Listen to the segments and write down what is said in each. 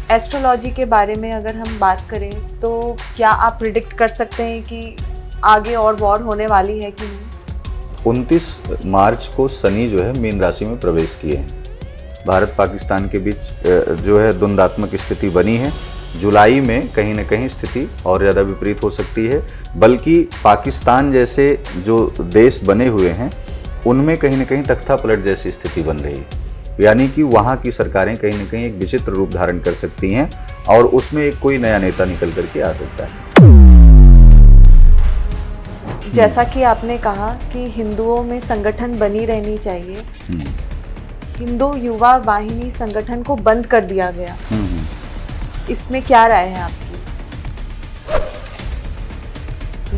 Astrology के बारे में अगर हम बात करें तो क्या आप प्रिडिक्ट कर सकते हैं कि आगे और वॉर होने वाली है कि नहीं? 29 मार्च को शनि जो है मीन राशि में प्रवेश किए हैं। भारत पाकिस्तान के बीच जो है द्वंद्वात्मक स्थिति बनी है। जुलाई में कहीं ना कहीं स्थिति और ज़्यादा विपरीत हो सकती है, बल्कि पाकिस्तान जैसे जो देश बने हुए हैं उनमें कहीं ना कहीं तख्ता पलट जैसी स्थिति बन रही है। यानी कि वहाँ की सरकारें कहीं ना कहीं एक विचित्र रूप धारण कर सकती हैं और उसमें एक कोई नया नेता निकल करके आ सकता है। जैसा कि आपने कहा कि हिंदुओं में संगठन बनी रहनी चाहिए, हिंदू युवा वाहिनी संगठन को बंद कर दिया गया, इसमें क्या राय है आपकी?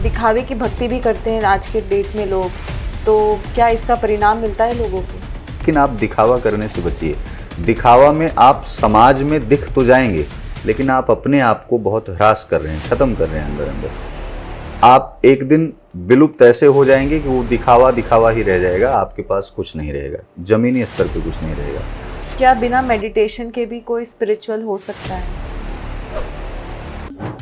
दिखावे की भक्ति भी करते हैं आज के डेट में लोग, तो क्या इसका परिणाम मिलता है लोगों को? लेकिन आप दिखावा करने से बचिए। दिखावा में आप समाज में दिख तो जाएंगे, लेकिन आप अपने आप को बहुत ह्रास कर रहे हैं, खत्म कर रहे हैं अंदर अंदर। आप एक दिन विलुप्त ऐसे हो जाएंगे कि वो दिखावा दिखावा ही रह जाएगा, आपके पास कुछ नहीं रहेगा, जमीनी स्तर पे कुछ नहीं रहेगा। क्या बिना मेडिटेशन के भी कोई स्पिरिचुअल हो सकता है?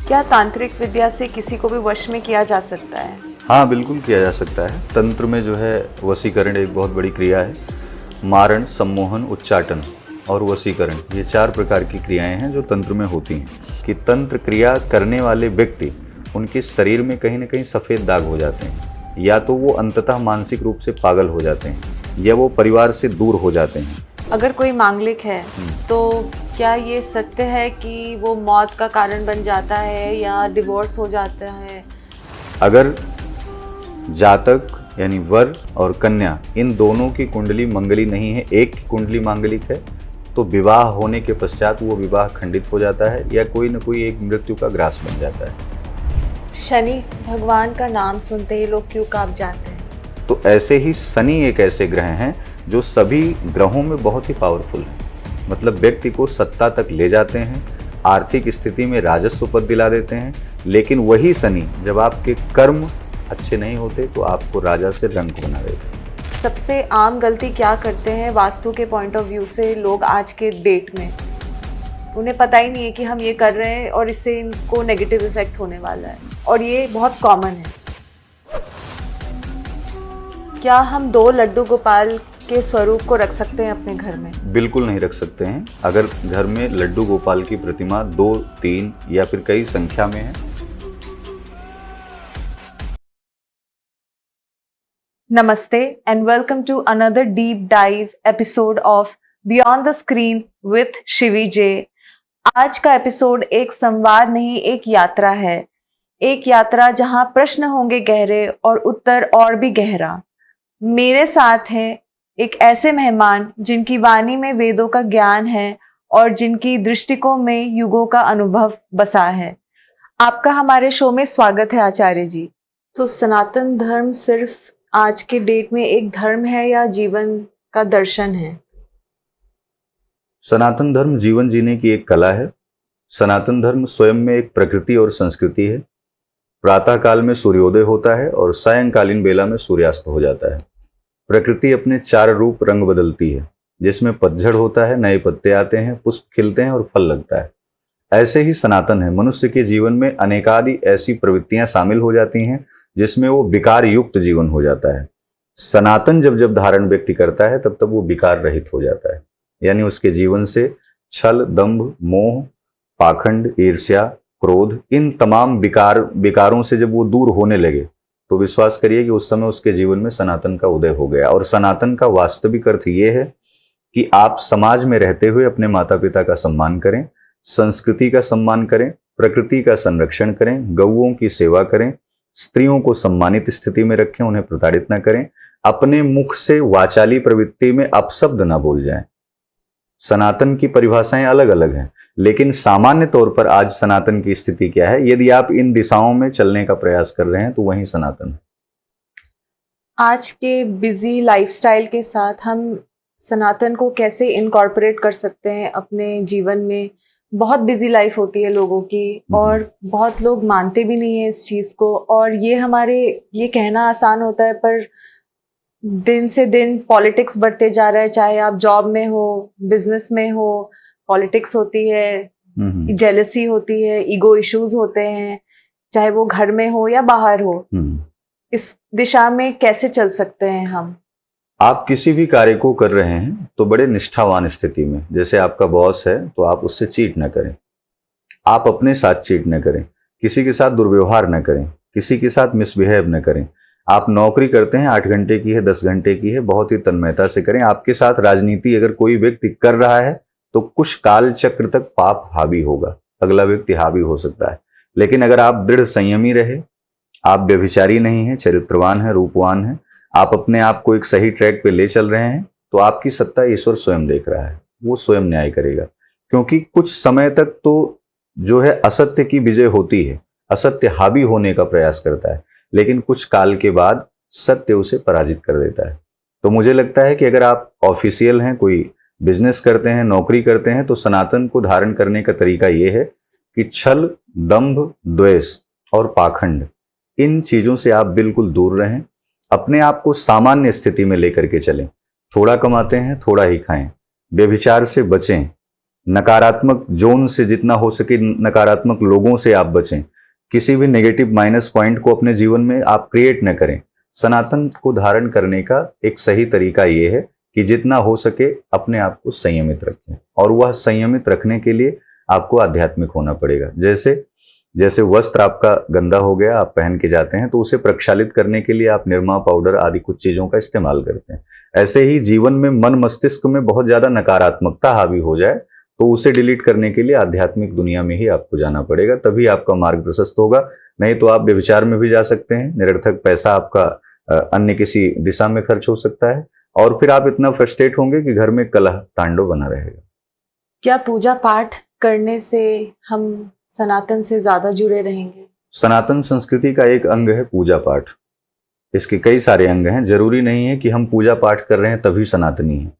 क्या तांत्रिक विद्या से किसी को भी वश में किया जा सकता है? हाँ, बिल्कुल किया जा सकता है। तंत्र में जो है वशीकरण एक बहुत बड़ी क्रिया है। मारण, सम्मोहन, उच्चाटन और वशीकरण, ये 4 प्रकार की क्रियाएं हैं जो तंत्र में होती हैं। कि तंत्र क्रिया करने वाले व्यक्ति, उनके शरीर में कहीं ना कहीं सफ़ेद दाग हो जाते हैं, या तो वो अंततः मानसिक रूप से पागल हो जाते हैं, या वो परिवार से दूर हो जाते हैं। अगर कोई मांगलिक है तो क्या ये सत्य है कि वो मौत का कारण बन जाता है या डिवोर्स हो जाता है? अगर जातक यानी वर और कन्या इन दोनों की कुंडली मंगली नहीं है, एक की कुंडली मांगलिक है, तो विवाह होने के पश्चात वो विवाह खंडित हो जाता है या कोई न कोई एक मृत्यु का ग्रास बन जाता है। शनि भगवान का नाम सुनते ही लोग क्यों कांप जाते हैं? तो ऐसे ही शनि एक ऐसे ग्रह हैं जो सभी ग्रहों में बहुत ही पावरफुल हैं। मतलब व्यक्ति को सत्ता तक ले जाते हैं, आर्थिक स्थिति में राजस्व पद दिला देते हैं, लेकिन वही शनि जब आपके कर्म अच्छे नहीं होते तो आपको राजा से रंक बना देते। सबसे आम गलती क्या करते हैं वास्तु के पॉइंट ऑफ व्यू से लोग आज के डेट में? उन्हें पता ही नहीं है कि हम ये कर रहे हैं और इससे इनको नेगेटिव इफेक्ट होने वाला है, और ये बहुत कॉमन है। क्या हम 2 लड्डू गोपाल के स्वरूप को रख सकते हैं अपने घर में? बिल्कुल नहीं रख सकते हैं। अगर घर में लड्डू गोपाल की प्रतिमा 2, 3 या फिर कई संख्या में है। Namaste and welcome to another deep dive episode of Beyond the Screen with Shivi जे। आज का एपिसोड एक संवाद नहीं, एक यात्रा है। एक यात्रा जहां प्रश्न होंगे गहरे और उत्तर और भी गहरा। मेरे साथ हैं एक ऐसे मेहमान जिनकी वाणी में वेदों का ज्ञान है और जिनकी दृष्टिकों में युगों का अनुभव बसा है। आपका हमारे शो में स्वागत है आचार्य जी। तो सनातन धर्म सिर्फ आज के डेट में एक धर्म है या जीवन का दर्शन है? सनातन धर्म जीवन जीने की एक कला है। सनातन धर्म स्वयं में एक प्रकृति और संस्कृति है। प्रातः काल में सूर्योदय होता है और सायंकालीन बेला में सूर्यास्त हो जाता है। प्रकृति अपने 4 रूप रंग बदलती है, जिसमें पतझड़ होता है, नए पत्ते आते हैं, पुष्प खिलते हैं और फल लगता है। ऐसे ही सनातन है। मनुष्य के जीवन में अनेकादि ऐसी प्रवृत्तियां शामिल हो जाती हैं जिसमें वो विकार युक्त जीवन हो जाता है। सनातन जब जब धारण व्यक्ति करता है तब तब वो विकार रहित हो जाता है। यानी उसके जीवन से छल, दंभ, मोह, पाखंड, ईर्ष्या, क्रोध, इन तमाम विकारों से जब वो दूर होने लगे तो विश्वास करिए कि उस समय उसके जीवन में सनातन का उदय हो गया। और सनातन का वास्तविक अर्थ ये है कि आप समाज में रहते हुए अपने माता पिता का सम्मान करें, संस्कृति का सम्मान करें, प्रकृति का संरक्षण करें, गौओं की सेवा करें, स्त्रियों को सम्मानित स्थिति में रखें, उन्हें प्रताड़ित न करें, अपने मुख से वाचाली प्रवृत्ति में अपशब्द न बोल जाएं। सनातन की परिभाषाएं अलग अलग हैं, लेकिन सामान्य तौर पर आज सनातन की स्थिति क्या है? यदि आप इन दिशाओं में चलने का प्रयास कर रहे हैं तो वही सनातन है। आज के बिजी लाइफस्टाइल के साथ हम सनातन को कैसे इनकॉर्पोरेट कर सकते हैं अपने जीवन में? बहुत बिजी लाइफ होती है लोगों की और बहुत लोग मानते भी नहीं है इस चीज़ को, और ये कहना आसान होता है पर दिन से दिन पॉलिटिक्स बढ़ते जा रहा है। चाहे आप जॉब में हो, बिजनेस में हो, पॉलिटिक्स होती है, जेलसी होती है, ईगो इश्यूज होते हैं, चाहे वो घर में हो या बाहर हो। इस दिशा में कैसे चल सकते हैं हम? आप किसी भी कार्य को कर रहे हैं तो बड़े निष्ठावान स्थिति में, जैसे आपका बॉस है तो आप उससे चीट न करें, आप अपने साथ चीट न करें, किसी के साथ दुर्व्यवहार न करें, किसी के साथ मिसबिहेव न करें। आप नौकरी करते हैं, 8 घंटे की है, 10 घंटे की है, बहुत ही तन्मयता से करें। आपके साथ राजनीति अगर कोई व्यक्ति कर रहा है तो कुछ काल चक्र तक पाप हावी होगा, अगला व्यक्ति हावी हो सकता है। लेकिन अगर आप दृढ़ संयमी रहे, आप व्यभिचारी नहीं हैं, चरित्रवान हैं, रूपवान हैं, आप अपने आप को एक सही ट्रैक पे ले चल रहे हैं, तो आपकी सत्ता ईश्वर स्वयं देख रहा है, वो स्वयं न्याय करेगा। क्योंकि कुछ समय तक तो जो है असत्य की विजय होती है, असत्य हावी होने का प्रयास करता है, लेकिन कुछ काल के बाद सत्य उसे पराजित कर देता है। तो मुझे लगता है कि अगर आप ऑफिशियल हैं, कोई बिजनेस करते हैं, नौकरी करते हैं, तो सनातन को धारण करने का तरीका ये है कि छल, दंभ, द्वेष और पाखंड, इन चीजों से आप बिल्कुल दूर रहें। अपने आप को सामान्य स्थिति में लेकर के चलें। थोड़ा कमाते हैं, थोड़ा ही खाएं। व्यभिचार से बचें। नकारात्मक जोन से जितना हो सके नकारात्मक लोगों से आप बचें। किसी भी नेगेटिव माइनस पॉइंट को अपने जीवन में आप क्रिएट न करें। सनातन को धारण करने का एक सही तरीका ये है कि जितना हो सके अपने आप को संयमित रखें, और वह संयमित रखने के लिए आपको आध्यात्मिक होना पड़ेगा। जैसे वस्त्र आपका गंदा हो गया, आप पहन के जाते हैं, तो उसे प्रक्षालित करने के लिए आप निरमा पाउडर आदि कुछ चीजों का इस्तेमाल करते हैं। ऐसे ही जीवन में मन मस्तिष्क में बहुत ज्यादा नकारात्मकता हावी हो जाए तो उसे डिलीट करने के लिए आध्यात्मिक दुनिया में ही आपको जाना पड़ेगा, तभी आपका मार्ग प्रशस्त होगा। नहीं तो आप व्यभिचार में भी जा सकते हैं, निरर्थक पैसा आपका अन्य किसी दिशा में खर्च हो सकता है, और फिर आप इतना फ्रस्ट्रेट होंगे कि घर में कलह तांडव बना रहेगा। क्या पूजा पाठ करने से हम सनातन से ज्यादा जुड़े रहेंगे? सनातन संस्कृति का एक अंग है पूजा पाठ। इसके कई सारे अंग हैं। जरूरी नहीं है कि हम पूजा पाठ कर रहे हैं तभी सनातनी हैं।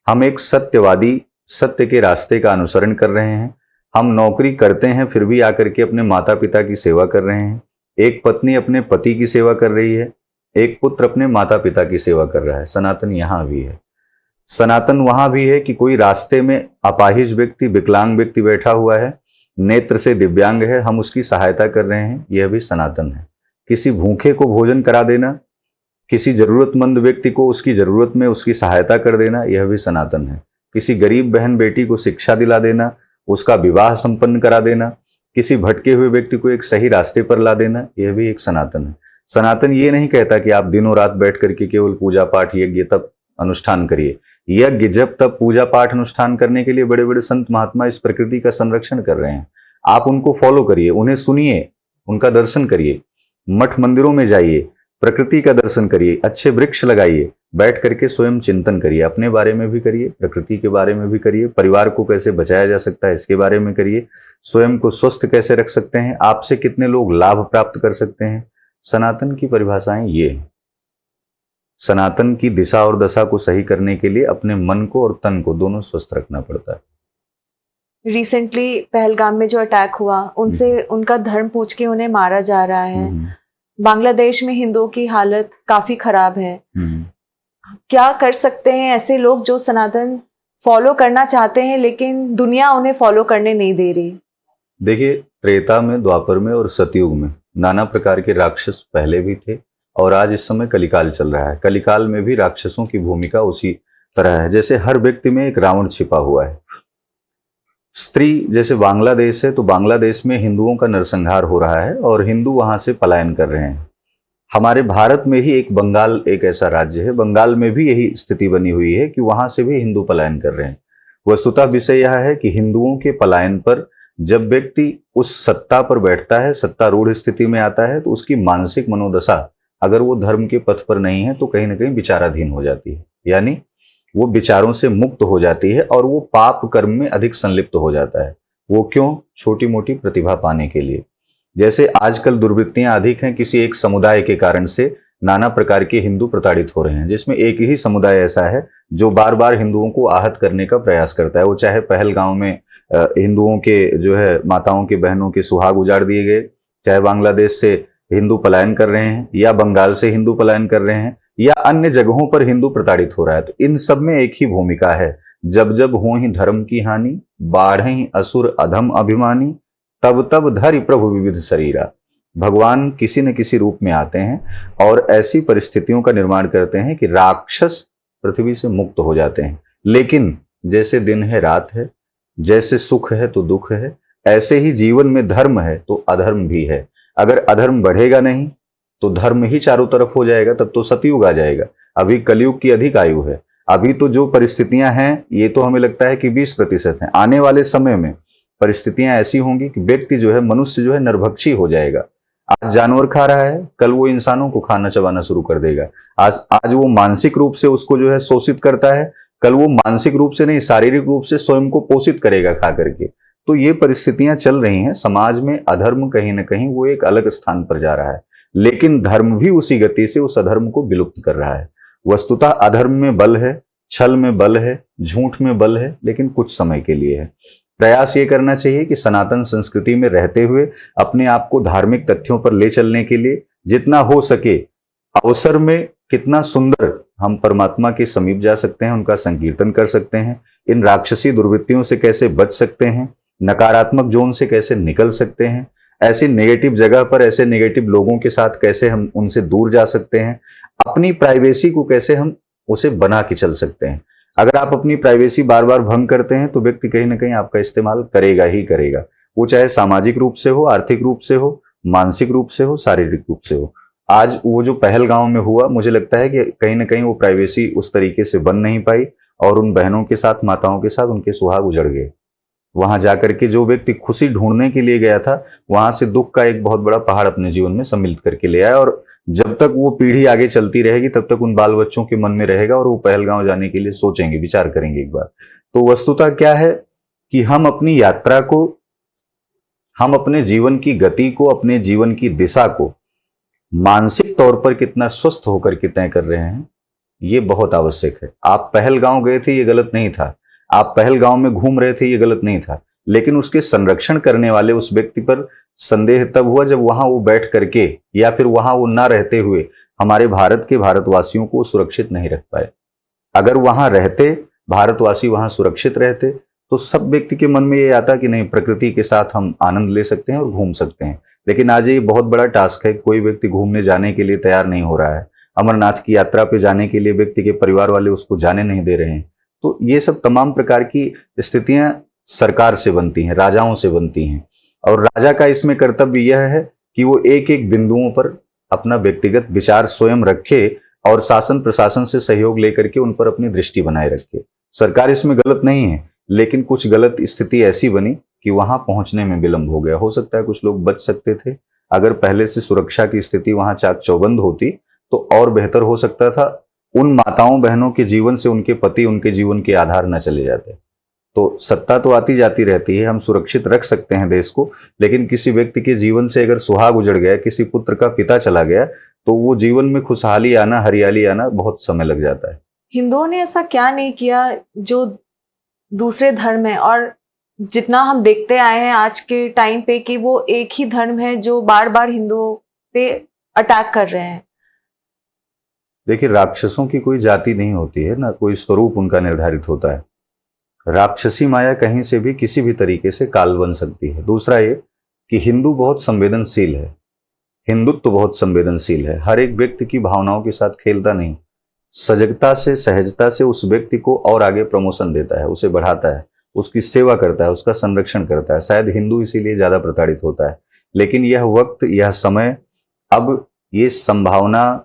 हम एक सत्यवादी, सत्य के रास्ते का अनुसरण कर रहे हैं। हम नौकरी करते हैं फिर भी आकर के अपने माता पिता की सेवा कर रहे हैं। एक पत्नी अपने पति की सेवा कर रही है, एक पुत्र अपने माता पिता की सेवा कर रहा है। सनातन यहाँ भी है। सनातन वहां भी है कि कोई रास्ते में अपाहिज व्यक्ति, विकलांग व्यक्ति बैठा हुआ है, नेत्र से दिव्यांग है, हम उसकी सहायता कर रहे हैं, यह भी सनातन है। किसी भूखे को भोजन करा देना, किसी जरूरतमंद व्यक्ति को उसकी जरूरत में उसकी सहायता कर देना, यह भी सनातन है। किसी गरीब बहन बेटी को शिक्षा दिला देना, उसका विवाह संपन्न करा देना, किसी भटके हुए व्यक्ति को एक सही रास्ते पर ला देना, यह भी एक सनातन है। सनातन ये नहीं कहता कि आप दिनों रात बैठ करके केवल पूजा पाठ, यज्ञ तप अनुष्ठान करिए। यज्ञ जब तब पूजा पाठ अनुष्ठान करने के लिए बड़े बड़े संत महात्मा इस प्रकृति का संरक्षण कर रहे हैं। आप उनको फॉलो करिए, उन्हें सुनिए, उनका दर्शन करिए, मठ मंदिरों में जाइए, प्रकृति का दर्शन करिए, अच्छे वृक्ष लगाइए, बैठ करके स्वयं चिंतन करिए, अपने बारे में भी करिए, प्रकृति के बारे में भी करिए, परिवार को कैसे बचाया जा सकता है इसके बारे में करिए, स्वयं को स्वस्थ कैसे रख सकते हैं, आपसे कितने लोग लाभ प्राप्त कर सकते हैं। सनातन की परिभाषाएं ये हैं। सनातन की दिशा और दशा को सही करने के लिए अपने मन को और तन को दोनों स्वस्थ रखना पड़ता है। रिसेंटली पहलगाम में जो अटैक हुआ, उनसे उनका धर्म पूछ के उन्हें मारा जा रहा है। बांग्लादेश में हिंदुओं की हालत काफी खराब है। क्या कर सकते हैं ऐसे लोग जो सनातन फॉलो करना चाहते हैं लेकिन दुनिया उन्हें फॉलो करने नहीं दे रही? देखिए, त्रेता में, द्वापर में और सतयुग में नाना प्रकार के राक्षस पहले भी थे, और आज इस समय कलिकाल चल रहा है। कलिकाल में भी राक्षसों की भूमिका उसी तरह है। जैसे हर व्यक्ति में एक रावण छिपा हुआ है। स्त्री, जैसे बांग्लादेश है तो बांग्लादेश में हिंदुओं का नरसंहार हो रहा है और हिंदू वहां से पलायन कर रहे हैं। हमारे भारत में ही एक बंगाल एक ऐसा राज्य है, बंगाल में भी यही स्थिति बनी हुई है कि वहां से भी हिंदू पलायन कर रहे हैं। वस्तुतः विषय यह है कि हिंदुओं के पलायन पर जब व्यक्ति उस सत्ता पर बैठता है, सत्तारूढ़ स्थिति में आता है, तो उसकी मानसिक मनोदशा अगर वो धर्म के पथ पर नहीं है तो कहीं ना कहीं विचाराधीन हो जाती है, यानी वो विचारों से मुक्त हो जाती है और वो पाप कर्म में अधिक संलिप्त हो जाता है। वो क्यों? छोटी मोटी प्रतिभा पाने के लिए। जैसे आजकल दुर्वृत्तियां अधिक हैं, किसी एक समुदाय के कारण से नाना प्रकार के हिंदू प्रताड़ित हो रहे हैं, जिसमें एक ही समुदाय ऐसा है जो बार बार हिंदुओं को आहत करने का प्रयास करता है। वो चाहे पहलगांव में हिंदुओं के जो है माताओं के बहनों के सुहाग उजाड़ दिए गए, चाहे बांग्लादेश से हिंदू पलायन कर रहे हैं, या बंगाल से हिंदू पलायन कर रहे हैं, या अन्य जगहों पर हिंदू प्रताड़ित हो रहा है। तो इन सब में एक ही भूमिका है, जब जब हो ही धर्म की हानि बाढ़ई असुर अधम अभिमानी, तब तब धरि प्रभु विविध शरीरा। भगवान किसी न किसी रूप में आते हैं और ऐसी परिस्थितियों का निर्माण करते हैं कि राक्षस पृथ्वी से मुक्त हो जाते हैं। लेकिन जैसे दिन है रात है, जैसे सुख है तो दुख है, ऐसे ही जीवन में धर्म है तो अधर्म भी है। अगर अधर्म बढ़ेगा नहीं तो धर्म ही चारों तरफ हो जाएगा, तब तो सतयुग आ जाएगा। अभी कलयुग की अधिक आयु है। अभी तो जो परिस्थितियां हैं ये तो हमें लगता है कि 20% है। आने वाले समय में परिस्थितियां ऐसी होंगी कि व्यक्ति जो है, मनुष्य जो है, नरभक्षी हो जाएगा। आज जानवर खा रहा है, कल वो इंसानों को खाना चबाना शुरू कर देगा। आज वो मानसिक रूप से उसको जो है शोषित करता है, कल वो मानसिक रूप से नहीं, शारीरिक रूप से स्वयं को पोषित करेगा खा करके। तो ये परिस्थितियां चल रही हैं समाज में। अधर्म कहीं ना कहीं वो एक अलग स्थान पर जा रहा है, लेकिन धर्म भी उसी गति से उस अधर्म को विलुप्त कर रहा है। वस्तुतः अधर्म में बल है, छल में बल है, झूठ में बल है, लेकिन कुछ समय के लिए है। प्रयास ये करना चाहिए कि सनातन संस्कृति में रहते हुए अपने आप को धार्मिक तथ्यों पर ले चलने के लिए जितना हो सके, अवसर में कितना सुंदर हम परमात्मा के समीप जा सकते हैं, उनका संकीर्तन कर सकते हैं, इन राक्षसी दुर्वृत्तियों से कैसे बच सकते हैं, नकारात्मक जोन से कैसे निकल सकते हैं, ऐसी नेगेटिव जगह पर ऐसे नेगेटिव लोगों के साथ कैसे हम उनसे दूर जा सकते हैं, अपनी प्राइवेसी को कैसे हम उसे बना के चल सकते हैं। अगर आप अपनी प्राइवेसी बार बार भंग करते हैं तो व्यक्ति कहीं ना कहीं आपका इस्तेमाल करेगा ही करेगा। वो चाहे सामाजिक रूप से हो, आर्थिक रूप से हो, मानसिक रूप से हो, शारीरिक रूप से हो। आज वो जो पहलगांव में हुआ, मुझे लगता है कि कहीं ना कहीं वो प्राइवेसी उस तरीके से बन नहीं पाई और उन बहनों के साथ, माताओं के साथ उनके सुहाग उजड़ गए। वहां जाकर के जो व्यक्ति खुशी ढूंढने के लिए गया था, वहां से दुख का एक बहुत बड़ा पहाड़ अपने जीवन में सम्मिलित करके ले आया। और जब तक वो पीढ़ी आगे चलती रहेगी तब तक उन बाल बच्चों के मन में रहेगा और वो पहलगांव जाने के लिए सोचेंगे, विचार करेंगे एक बार। तो वस्तुतः क्या है कि हम अपनी यात्रा को, हम अपने जीवन की गति को, अपने जीवन की दिशा को मानसिक तौर पर कितना स्वस्थ होकर के तय कर रहे हैं, ये बहुत आवश्यक है। आप पहलगांव गए थे, ये गलत नहीं था। आप पहलगांव में घूम रहे थे, ये गलत नहीं था। लेकिन उसके संरक्षण करने वाले उस व्यक्ति पर संदेह तब हुआ जब वहां वो बैठ करके या फिर वहां वो ना रहते हुए हमारे भारत के भारतवासियों को सुरक्षित नहीं रख पाए। अगर वहां रहते, भारतवासी वहां सुरक्षित रहते, तो सब व्यक्ति के मन में ये आता कि नहीं, प्रकृति के साथ हम आनंद ले सकते हैं और घूम सकते हैं। लेकिन आज ये बहुत बड़ा टास्क है, कोई व्यक्ति घूमने जाने के लिए तैयार नहीं हो रहा है। अमरनाथ की यात्रा पे जाने के लिए व्यक्ति के परिवार वाले उसको जाने नहीं दे रहे हैं। तो ये सब तमाम प्रकार की स्थितियां सरकार से बनती हैं, राजाओं से बनती हैं। और राजा का इसमें कर्तव्य यह है कि वो एक एक बिंदुओं पर अपना व्यक्तिगत विचार स्वयं रखे और शासन प्रशासन से सहयोग लेकर के उन पर अपनी दृष्टि बनाए रखे। सरकार इसमें गलत नहीं है, लेकिन कुछ गलत स्थिति ऐसी बनी कि वहां पहुंचने में विलंब हो गया। हो सकता है कुछ लोग बच सकते थे। अगर पहले से सुरक्षा की स्थिति वहां चाक चौबंद होती तो और बेहतर हो सकता था। उन माताओं बहनों के जीवन से उनके पति, उनके जीवन के आधार न चले जाते। तो सत्ता तो आती जाती रहती है, हम सुरक्षित रख सकते हैं देश को, लेकिन किसी व्यक्ति के जीवन से अगर सुहाग उजड़ गया, किसी पुत्र का पिता चला गया, तो वो जीवन में खुशहाली आना, हरियाली आना बहुत समय लग जाता है। हिंदुओं ने ऐसा क्या नहीं किया जो दूसरे धर्म है, और जितना हम देखते आए हैं आज के टाइम पे कि वो एक ही धर्म है जो बार बार हिंदुओं पे अटैक कर रहे हैं। देखिए, राक्षसों की कोई जाति नहीं होती है, ना कोई स्वरूप उनका निर्धारित होता है। राक्षसी माया कहीं से भी किसी भी तरीके से काल बन सकती है। दूसरा ये कि हिंदू बहुत संवेदनशील है, हिंदुत्व बहुत संवेदनशील है। हर एक व्यक्ति की भावनाओं के साथ खेलता नहीं, सजगता से, सहजता से उस व्यक्ति को और आगे प्रमोशन देता है, उसे बढ़ाता है, उसकी सेवा करता है, उसका संरक्षण करता है। शायद हिंदू इसीलिए ज्यादा प्रताड़ित होता है। लेकिन यह वक्त, यह समय, अब ये संभावना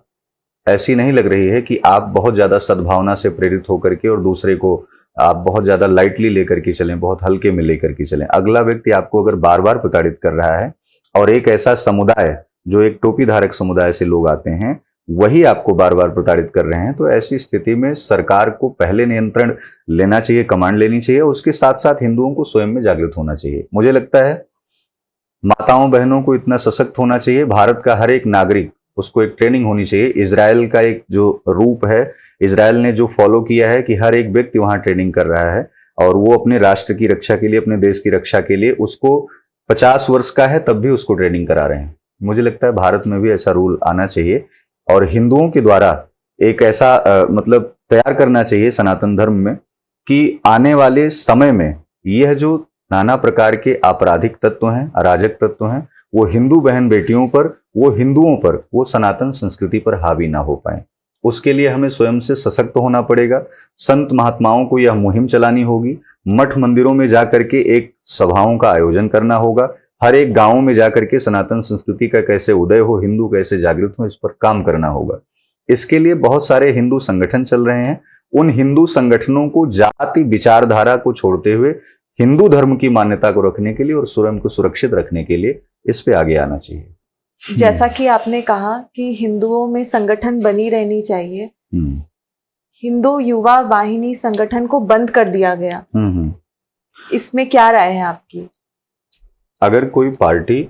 ऐसी नहीं लग रही है कि आप बहुत ज्यादा सद्भावना से प्रेरित होकर के और दूसरे को आप बहुत ज्यादा लाइटली लेकर के चलें, बहुत हल्के में लेकर के चलें। अगला व्यक्ति आपको अगर बार बार प्रताड़ित कर रहा है और एक ऐसा समुदाय जो एक टोपी धारक समुदाय से लोग आते हैं, वही आपको बार बार प्रताड़ित कर रहे हैं, तो ऐसी स्थिति में सरकार को पहले नियंत्रण लेना चाहिए, कमांड लेनी चाहिए। उसके साथ साथ हिंदुओं को स्वयं में जागृत होना चाहिए। मुझे लगता है माताओं बहनों को इतना सशक्त होना चाहिए। भारत का हर एक नागरिक, उसको एक ट्रेनिंग होनी चाहिए। इजराइल का एक जो रूप है, इजराइल ने जो फॉलो किया है कि हर एक व्यक्ति वहां ट्रेनिंग कर रहा है और वो अपने राष्ट्र की रक्षा के लिए, अपने देश की रक्षा के लिए, उसको 50 वर्ष का है तब भी उसको ट्रेनिंग करा रहे हैं। मुझे लगता है भारत में भी ऐसा रूल आना चाहिए और हिंदुओं के द्वारा एक ऐसा मतलब तैयार करना चाहिए सनातन धर्म में कि आने वाले समय में यह जो नाना प्रकार के आपराधिक तत्व हैं, अराजक तत्व हैं, वो हिंदू बहन बेटियों पर, वो हिंदुओं पर, वो सनातन संस्कृति पर हावी ना हो पाए। उसके लिए हमें स्वयं से सशक्त होना पड़ेगा। संत महात्माओं को यह मुहिम चलानी होगी। मठ मंदिरों में जाकर के एक सभाओं का आयोजन करना होगा। हर एक गांव में जाकर के सनातन संस्कृति का कैसे उदय हो, हिंदू कैसे जागृत हो, इस पर काम करना होगा। इसके लिए बहुत सारे हिंदू संगठन चल रहे हैं। उन हिंदू संगठनों को जाति विचारधारा को छोड़ते हुए हिंदू धर्म की मान्यता को रखने के लिए और स्वयं को सुरक्षित रखने के लिए इस पे आगे आना चाहिए। जैसा कि आपने कहा कि हिंदुओं में संगठन बनी रहनी चाहिए, हिंदू युवा वाहिनी संगठन को बंद कर दिया गया, इसमें क्या राय है आपकी? अगर कोई पार्टी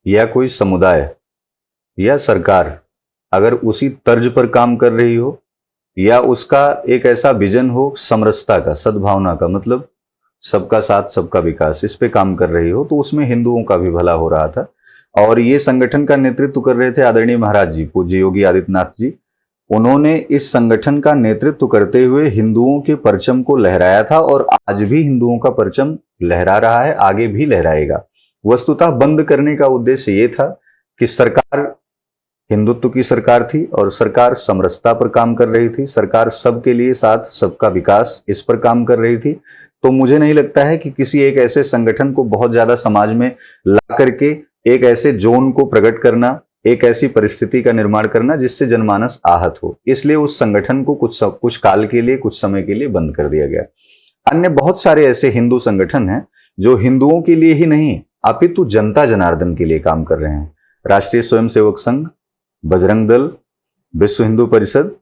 या कोई समुदाय या सरकार अगर उसी तर्ज पर काम कर रही हो या उसका एक ऐसा विजन हो समरसता का, सद्भावना का, मतलब सबका साथ सबका विकास, इस पे काम कर रही हो, तो उसमें हिंदुओं का भी भला हो रहा था। और ये संगठन का नेतृत्व कर रहे थे आदरणीय महाराज जी, पूज्य योगी आदित्यनाथ जी। उन्होंने इस संगठन का नेतृत्व करते हुए हिंदुओं के परचम को लहराया था और आज भी हिंदुओं का परचम लहरा रहा है, आगे भी लहराएगा। वस्तुतः बंद करने का उद्देश्य ये था कि सरकार हिंदुत्व की सरकार थी और सरकार समरसता पर काम कर रही थी, सरकार सबके लिए साथ सबका विकास, इस पर काम कर रही थी। तो मुझे नहीं लगता है कि किसी एक ऐसे संगठन को बहुत ज्यादा समाज में ला करके एक ऐसे जोन को प्रकट करना, एक ऐसी परिस्थिति का निर्माण करना जिससे जनमानस आहत हो, इसलिए उस संगठन को कुछ काल के लिए, कुछ समय के लिए बंद कर दिया गया। अन्य बहुत सारे ऐसे हिंदू संगठन हैं जो हिंदुओं के लिए ही नहीं अपितु जनता जनार्दन के लिए काम कर रहे हैं। राष्ट्रीय स्वयंसेवक संघ, बजरंग दल, विश्व हिंदू परिषद,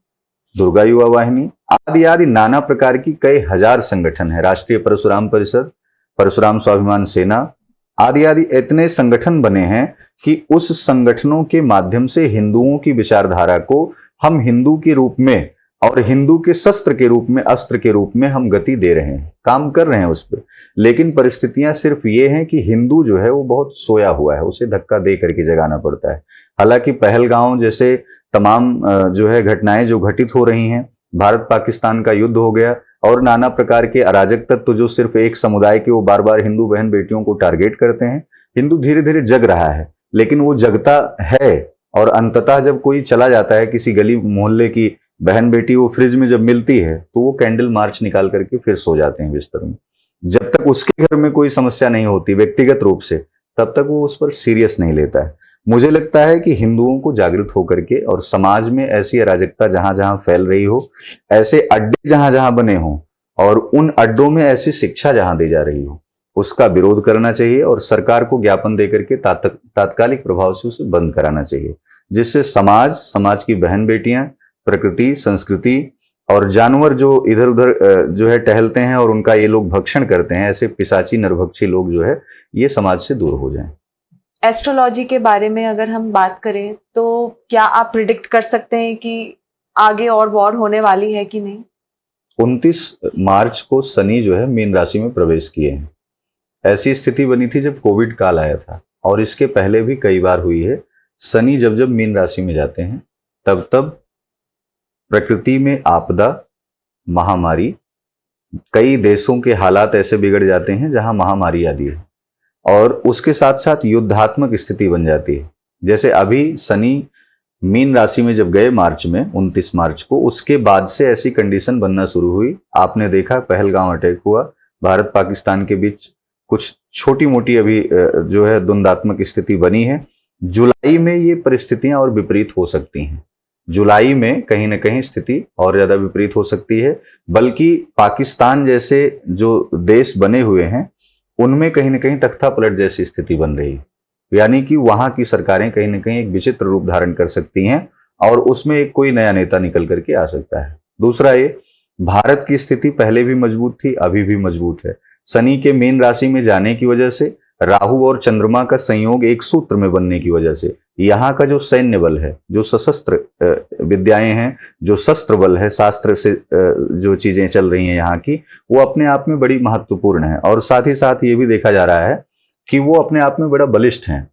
दुर्गा युवा वाहिनी आदि आदि नाना प्रकार की कई हजार संगठन है। राष्ट्रीय परशुराम परिषद, परशुराम स्वाभिमान सेना आदि आदि इतने संगठन बने हैं कि उस संगठनों के माध्यम से हिंदुओं की विचारधारा को हम हिंदू के रूप में और हिंदू के शस्त्र के रूप में, अस्त्र के रूप में हम गति दे रहे हैं, काम कर रहे हैं उस पर। लेकिन परिस्थितियां सिर्फ ये हैं कि हिंदू जो है वो बहुत सोया हुआ है, उसे धक्का दे करके जगाना पड़ता है। हालांकि पहलगांव जैसे तमाम जो है घटनाएं जो घटित हो रही हैं, भारत पाकिस्तान का युद्ध हो गया और नाना प्रकार के अराजक तत्व जो सिर्फ एक समुदाय के वो बार बार हिंदू बहन बेटियों को टारगेट करते हैं। हिंदू धीरे धीरे जग रहा है, लेकिन वो जगता है और अंततः जब कोई चला जाता है, किसी गली मोहल्ले की बहन बेटी वो फ्रिज में जब मिलती है तो वो कैंडल मार्च निकाल करके फिर सो जाते हैं बिस्तर में। जब तक उसके घर में कोई समस्या नहीं होती व्यक्तिगत रूप से, तब तक वो उस पर सीरियस नहीं लेता है। मुझे लगता है कि हिंदुओं को जागृत होकर के और समाज में ऐसी अराजकता जहां जहां फैल रही हो, ऐसे अड्डे जहां जहां बने हों और उन अड्डों में ऐसी शिक्षा जहां दी जा रही हो, उसका विरोध करना चाहिए और सरकार को ज्ञापन देकर के तात्कालिक प्रभाव से उसे बंद कराना चाहिए, जिससे समाज की बहन बेटियां, प्रकृति, संस्कृति और जानवर जो इधर उधर जो है टहलते हैं और उनका ये लोग भक्षण करते हैं, ऐसे पिशाची नरभक्षी लोग जो है ये समाज से दूर हो जाएं। एस्ट्रोलॉजी के बारे में अगर हम बात करें तो क्या आप प्रिडिक्ट कर सकते हैं कि आगे और वॉर होने वाली है कि नहीं? 29 मार्च को शनि जो है मीन राशि में प्रवेश किए हैं। ऐसी स्थिति बनी थी जब कोविड काल आया था और इसके पहले भी कई बार हुई है। शनि जब जब मीन राशि में जाते हैं तब तब प्रकृति में आपदा, महामारी, कई देशों के हालात ऐसे बिगड़ जाते हैं जहां महामारी आती है और उसके साथ साथ युद्धात्मक स्थिति बन जाती है। जैसे अभी शनि मीन राशि में जब गए मार्च में 29 मार्च को, उसके बाद से ऐसी कंडीशन बनना शुरू हुई। आपने देखा पहलगांव अटैक हुआ, भारत पाकिस्तान के बीच कुछ छोटी मोटी अभी जो है द्वंद्वात्मक स्थिति बनी है। जुलाई में ये परिस्थितियां और विपरीत हो सकती हैं। जुलाई में कहीं ना कहीं स्थिति और ज्यादा विपरीत हो सकती है, बल्कि पाकिस्तान जैसे जो देश बने हुए हैं उनमें कहीं ना कहीं तख्ता पलट जैसी स्थिति बन रही है। यानी कि वहां की सरकारें कहीं ना कहीं एक विचित्र रूप धारण कर सकती हैं और उसमें एक कोई नया नेता निकल करके आ सकता है। दूसरा ये, भारत की स्थिति पहले भी मजबूत थी, अभी भी मजबूत है। शनि के मीन राशि में जाने की वजह से, राहु और चंद्रमा का संयोग एक सूत्र में बनने की वजह से यहाँ का जो सैन्य बल है, जो सशस्त्र विद्याएं हैं, जो शस्त्र बल है, शास्त्र से जो चीजें चल रही हैं यहाँ की, वो अपने आप में बड़ी महत्वपूर्ण है। और साथ ही साथ ये भी देखा जा रहा है कि वो अपने आप में बड़ा बलिष्ठ हैं।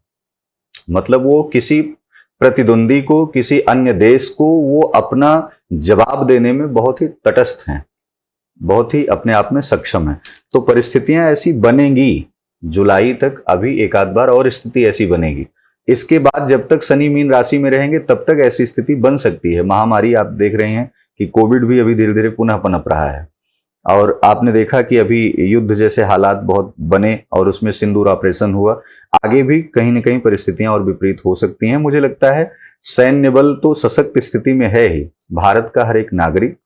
मतलब वो किसी प्रतिद्वंदी को, किसी अन्य देश को वो अपना जवाब देने में बहुत ही तटस्थ हैं। बहुत ही अपने आप में सक्षम है। तो परिस्थितियां ऐसी बनेंगी, जुलाई तक अभी एक आध बार और स्थिति ऐसी बनेगी। इसके बाद जब तक शनि मीन राशि में रहेंगे तब तक ऐसी स्थिति बन सकती है। महामारी आप देख रहे हैं कि कोविड भी अभी धीरे धीरे पुनः पनप रहा है, और आपने देखा कि अभी युद्ध जैसे हालात बहुत बने और उसमें सिंदूर ऑपरेशन हुआ। आगे भी कहीं न कहीं परिस्थितियां और विपरीत हो सकती हैं। मुझे लगता है सैन्य बल तो सशक्त स्थिति में है ही। भारत का हर एक नागरिक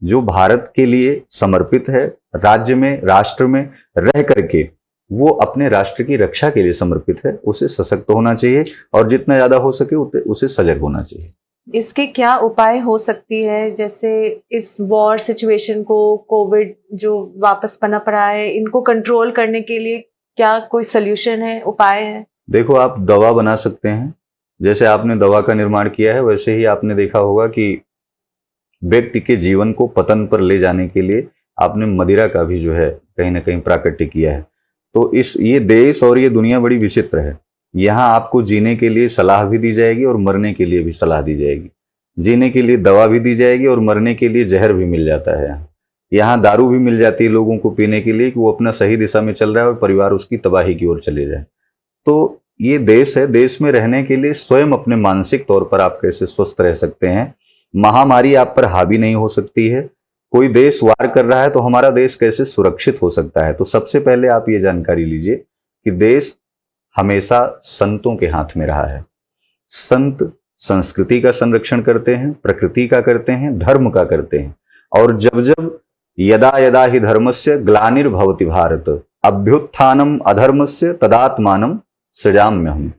जो भारत के लिए समर्पित है, राज्य में, राष्ट्र में रह करके वो अपने राष्ट्र की रक्षा के लिए समर्पित है, उसे सशक्त होना चाहिए और जितना ज्यादा हो सके उसे सजग होना चाहिए। इसके क्या उपाय हो सकती है, जैसे इस वॉर सिचुएशन को, कोविड जो वापस पनप रहा है, इनको कंट्रोल करने के लिए क्या कोई सोल्यूशन है, उपाय है? देखो, आप दवा बना सकते हैं। जैसे आपने दवा का निर्माण किया है, वैसे ही आपने देखा होगा कि व्यक्ति के जीवन को पतन पर ले जाने के लिए आपने मदिरा का भी जो है कहीं ना कहीं प्राकट्य किया है। तो ये देश और ये दुनिया बड़ी विचित्र है। यहाँ आपको जीने के लिए सलाह भी दी जाएगी और मरने के लिए भी सलाह दी जाएगी। जीने के लिए दवा भी दी जाएगी और मरने के लिए जहर भी मिल जाता है। यहाँ दारू भी मिल जाती है लोगों को पीने के लिए कि वो अपना सही दिशा में चल रहा है और परिवार उसकी तबाही की ओर चले जाए। तो ये देश है, देश में रहने के लिए स्वयं अपने मानसिक तौर पर आप कैसे स्वस्थ रह सकते हैं। महामारी आप पर हावी नहीं हो सकती है। कोई देश वार कर रहा है तो हमारा देश कैसे सुरक्षित हो सकता है। तो सबसे पहले आप ये जानकारी लीजिए कि देश हमेशा संतों के हाथ में रहा है। संत संस्कृति का संरक्षण करते हैं, प्रकृति का करते हैं, धर्म का करते हैं। और जब जब यदा यदा ही धर्मस्य ग्लानिर्भवति भारत अभ्युत्थानम अधर्मस्य तदात्मानं सृजाम्यहम्